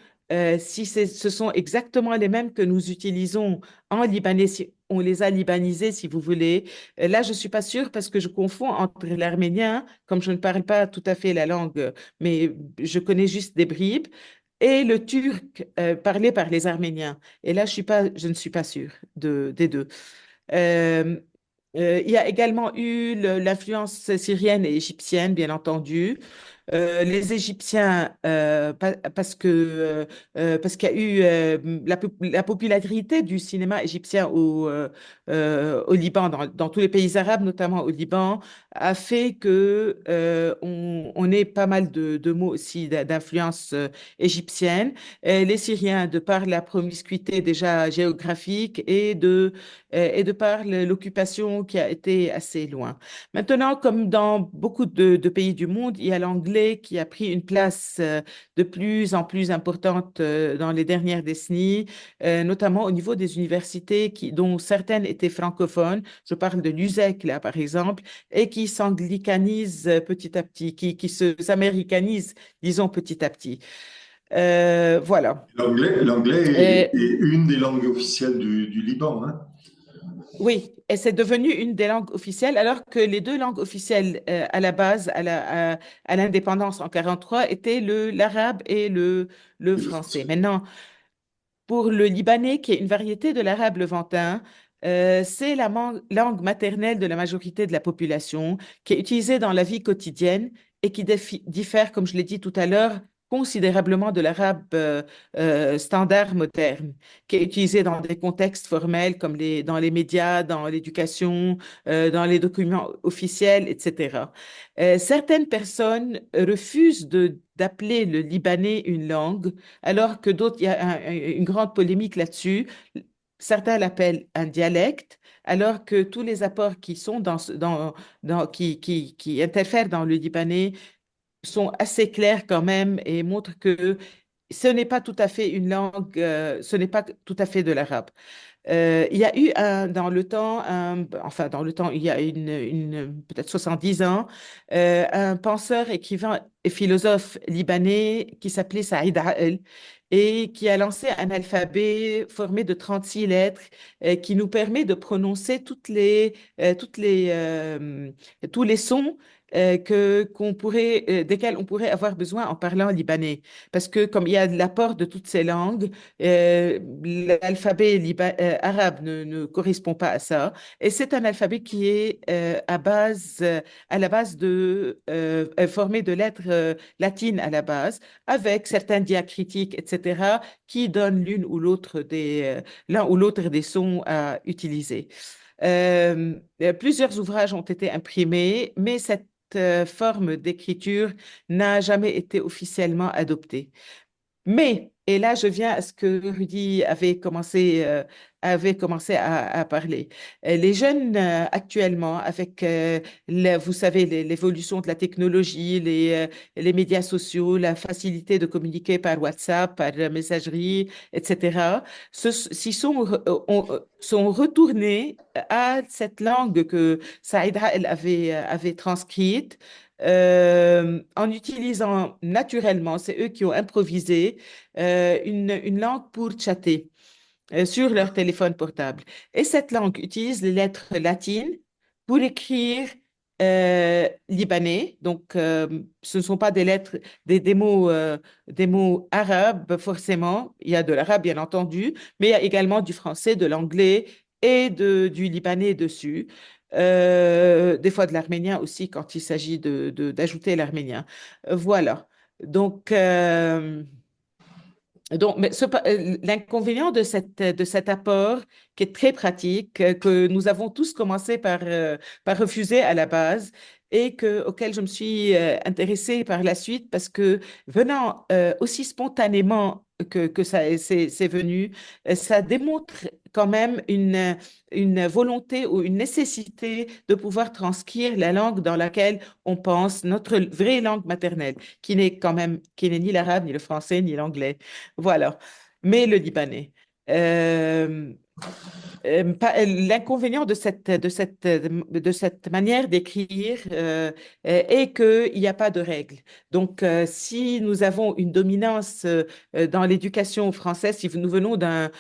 si ce sont exactement les mêmes que nous utilisons en libanais, si on les a libanisés, si vous voulez, là, je ne suis pas sûre parce que je confonds entre l'arménien, comme je ne parle pas tout à fait la langue, mais je connais juste des bribes, et le turc parlé par les Arméniens. Et là, je ne suis pas sûre des deux. Euh, il y a également eu l'influence syrienne et égyptienne, bien entendu. Les Égyptiens, parce qu'il y a eu la popularité du cinéma égyptien au Liban, dans tous les pays arabes, notamment au Liban, a fait que on ait pas mal de mots aussi d'influence égyptienne. Les Syriens, de par la promiscuité déjà géographique et de par l'occupation qui a été assez loin. Maintenant, comme dans beaucoup de pays du monde, il y a l'anglais qui a pris une place de plus en plus importante dans les dernières décennies, notamment au niveau des universités dont certaines étaient francophones. Je parle de l'USEC, là, par exemple, et qui s'anglicanisent petit à petit, qui s'américanisent, disons, petit à petit. Voilà. L'anglais Euh, est une des langues officielles du Liban, hein. Oui, et c'est devenu une des langues officielles, alors que les deux langues officielles à la base, à l'indépendance en 43, étaient l'arabe et le Et le français. français. Maintenant, pour le libanais, qui est une variété de l'arabe levantin, c'est la langue maternelle de la majorité de la population, qui est utilisée dans la vie quotidienne et qui diffère, comme je l'ai dit tout à l'heure, considérablement de l'arabe standard moderne, qui est utilisé dans des contextes formels comme dans les médias, dans l'éducation, dans les documents officiels, etc. Certaines personnes refusent d'appeler le libanais une langue alors que d'autres, il y a une grande polémique là-dessus. Certains l'appellent un dialecte, alors que tous les apports qui sont qui interfèrent dans le libanais sont assez clairs quand même et montrent que ce n'est pas tout à fait une langue, ce n'est pas tout à fait de l'arabe. Il y a eu dans le temps, il y a peut-être 70 ans, un penseur, écrivain et philosophe libanais qui s'appelait Saïd Ha'el et qui a lancé un alphabet formé de 36 lettres qui nous permet de prononcer tous les sons desquels on pourrait avoir besoin en parlant libanais. Parce que comme il y a l'apport de toutes ces langues, l'alphabet arabe ne correspond pas à ça. Et c'est un alphabet qui est à la base formé de lettres latines à la base, avec certains diacritiques, etc., qui donnent l'un ou l'autre des sons à utiliser. Plusieurs ouvrages ont été imprimés, mais cette forme d'écriture n'a jamais été officiellement adoptée. Mais, et là, je viens à ce que Rudy avait commencé à parler. Les jeunes actuellement, avec, vous savez, l'évolution de la technologie, les médias sociaux, la facilité de communiquer par WhatsApp, par messagerie, etc., sont retournés à cette langue que Saïda elle avait transcrite en utilisant naturellement, c'est eux qui ont improvisé une langue pour chatter sur leur téléphone portable. Et cette langue utilise les lettres latines pour écrire libanais. Donc, ce ne sont pas des lettres, des mots arabes forcément. Il y a de l'arabe, bien entendu, mais il y a également du français, de l'anglais et du libanais dessus. Des fois de l'arménien aussi quand il s'agit d'ajouter l'arménien. Voilà. Donc, mais l'inconvénient de cet apport qui est très pratique, que nous avons tous commencé par refuser à la base, et auquel je me suis intéressée par la suite parce que venant aussi spontanément que ça c'est venu, ça démontre quand même une volonté ou une nécessité de pouvoir transcrire la langue dans laquelle on pense, notre vraie langue maternelle, qui n'est ni l'arabe, ni le français, ni l'anglais. Voilà. Mais le libanais. Euh, L'inconvénient de cette manière d'écrire est qu'il n'y a pas de règles. Donc, si nous avons une dominance dans l'éducation française, si nous venons d'un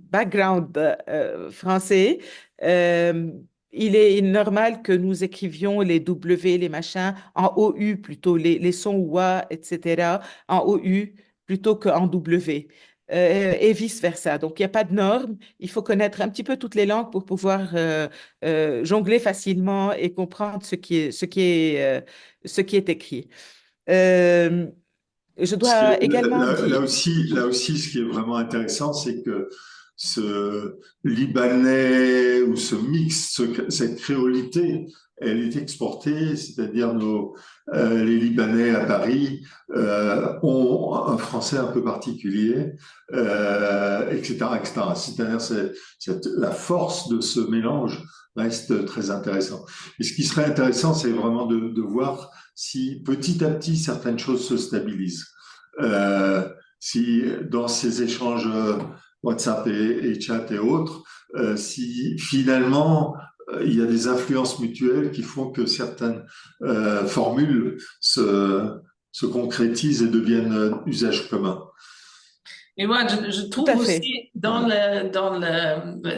background français, euh, il est normal que nous écrivions les W, les machins, en OU plutôt, les sons OUA, etc., en OU plutôt qu'en W et vice-versa. Donc, il n'y a pas de normes. Il faut connaître un petit peu toutes les langues pour pouvoir jongler facilement et comprendre ce qui est écrit. Euh, je Ce qui dois également dire, là aussi, ce qui est vraiment intéressant, c'est que ce Libanais ou ce mix, cette créolité, elle est exportée, c'est-à-dire les Libanais à Paris ont un français un peu particulier, etc., etc. C'est-à-dire la force de ce mélange reste très intéressant. Et ce qui serait intéressant, c'est vraiment de voir si petit à petit certaines choses se stabilisent. Si dans ces échanges WhatsApp et chat et autres, si finalement il y a des influences mutuelles qui font que certaines formules se concrétisent et deviennent usage commun. Et moi, je tout trouve à fait. aussi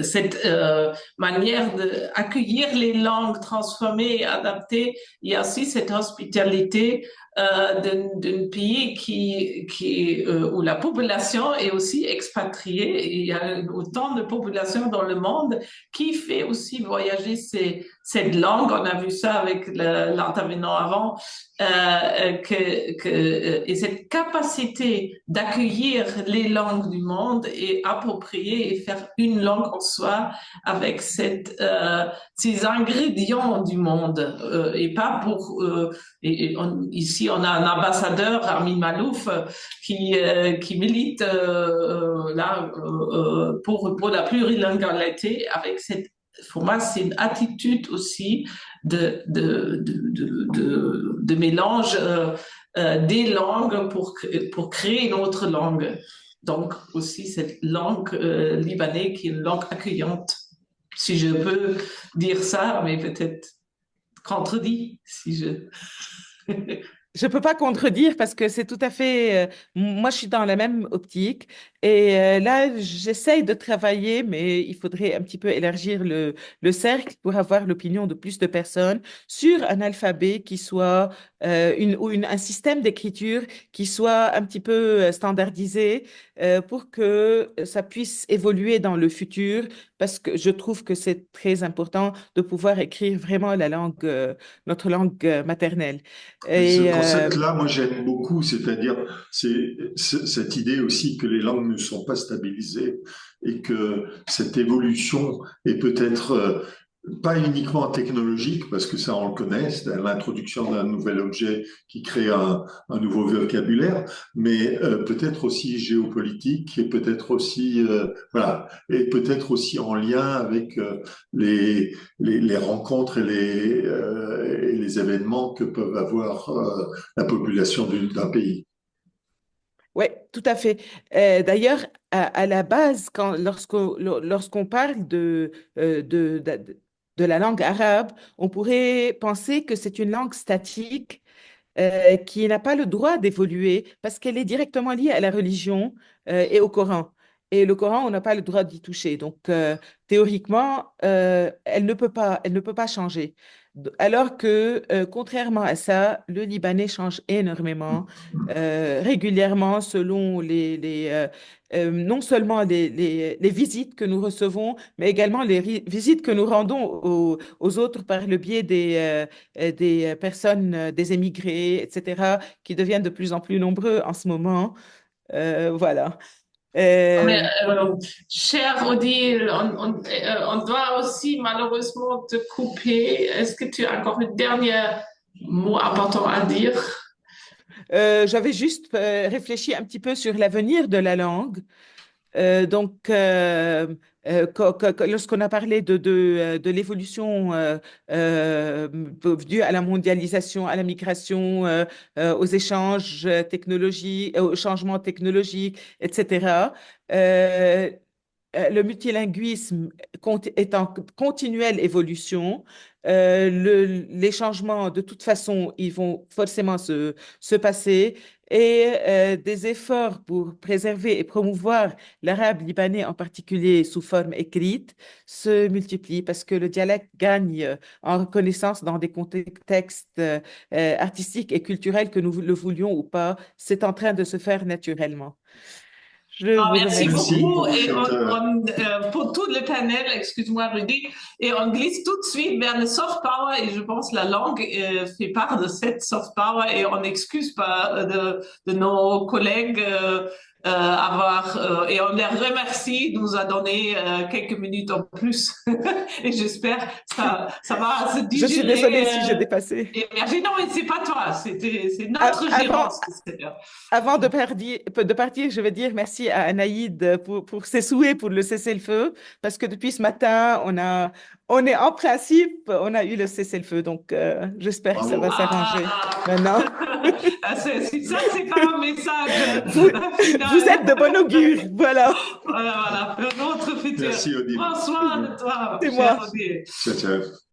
cette manière d'accueillir les langues transformées et adaptées, il y a aussi cette hospitalité d'un pays où la population est aussi expatriée. Il y a autant de populations dans le monde qui fait aussi voyager cette langue. On a vu ça avec l'intervenant avant. Et cette capacité d'accueillir les langues du monde et approprier et faire une langue en soi avec ces ingrédients du monde et pas ici on a un ambassadeur Armin Malouf qui milite pour la plurilingualité avec cette pour moi, c'est une attitude aussi de mélange des langues pour créer une autre langue. Donc aussi cette langue libanaise qui est une langue accueillante, si je peux dire ça, mais peut-être contredit si je... Je peux pas contredire parce que c'est tout à fait. Moi, je suis dans la même optique et là, j'essaye de travailler, mais il faudrait un petit peu élargir le cercle pour avoir l'opinion de plus de personnes sur un alphabet qui soit un système d'écriture qui soit un petit peu standardisé pour que ça puisse évoluer dans le futur parce que je trouve que c'est très important de pouvoir écrire vraiment notre langue maternelle. Ce Et concept-là, moi, j'aime beaucoup, c'est-à-dire cette idée aussi que les langues ne sont pas stabilisées et que cette évolution est peut-être pas uniquement technologique, parce que ça, on le connaît, c'est l'introduction d'un nouvel objet qui crée un nouveau vocabulaire, mais peut-être aussi géopolitique et peut-être aussi, voilà, et peut-être aussi en lien avec les rencontres et les événements que peuvent avoir la population d'un pays. oui, tout à fait. D'ailleurs, à la base, lorsqu'on parle de la langue arabe, on pourrait penser que c'est une langue statique qui n'a pas le droit d'évoluer parce qu'elle est directement liée à la religion et au Coran. Et le Coran, on n'a pas le droit d'y toucher. Donc, théoriquement, elle ne peut pas changer. Alors que, contrairement à ça, le Libanais change énormément, régulièrement, selon non seulement les visites que nous recevons, mais également les visites que nous rendons aux autres par le biais des personnes, des émigrés, etc., qui deviennent de plus en plus nombreux en ce moment. Voilà. Mais, Euh, cher Odile, on doit aussi malheureusement te couper. Est-ce que tu as encore un dernier mot important à dire? J'avais juste réfléchi un petit peu sur l'avenir de la langue. Donc, lorsqu'on a parlé de l'évolution due à la mondialisation, à la migration, aux échanges technologiques, aux changements technologiques, etc., euh, le multilinguisme est en continuelle évolution. Les changements, de toute façon, ils vont forcément se passer et des efforts pour préserver et promouvoir l'arabe libanais, en particulier sous forme écrite, se multiplient parce que le dialecte gagne en reconnaissance dans des contextes artistiques et culturels que nous le voulions ou pas. C'est en train de se faire naturellement. Je Ah, vous merci Merci remercie. beaucoup. pour Et cette. pour tout le panel, excuse-moi Rudy, et on glisse tout de suite vers le soft power et je pense que la langue fait part de cette soft power et on n'excuse pas de nos collègues et on les remercie de nous a donné quelques minutes en plus et j'espère que ça va se Je suis désolée digérer. si j'ai dépassé. Émerger. Non, mais c'est pas toi, c'est A- notre Avant, gérance de cette heure. avant de partir, je vais dire merci à Anaïd pour ses souhaits pour le cessez-le-feu, parce que depuis ce matin, on est en principe, on a eu le cessez-le-feu, donc j'espère que ça va Bravo. s'arranger Ah, maintenant. ça, c'est pas un message Vous, vous final. êtes de bon augure, voilà, Voilà, voilà, un autre futur. Merci Odile. Prends soin de toi, c'est cher moi. Odile. Ciao, ciao.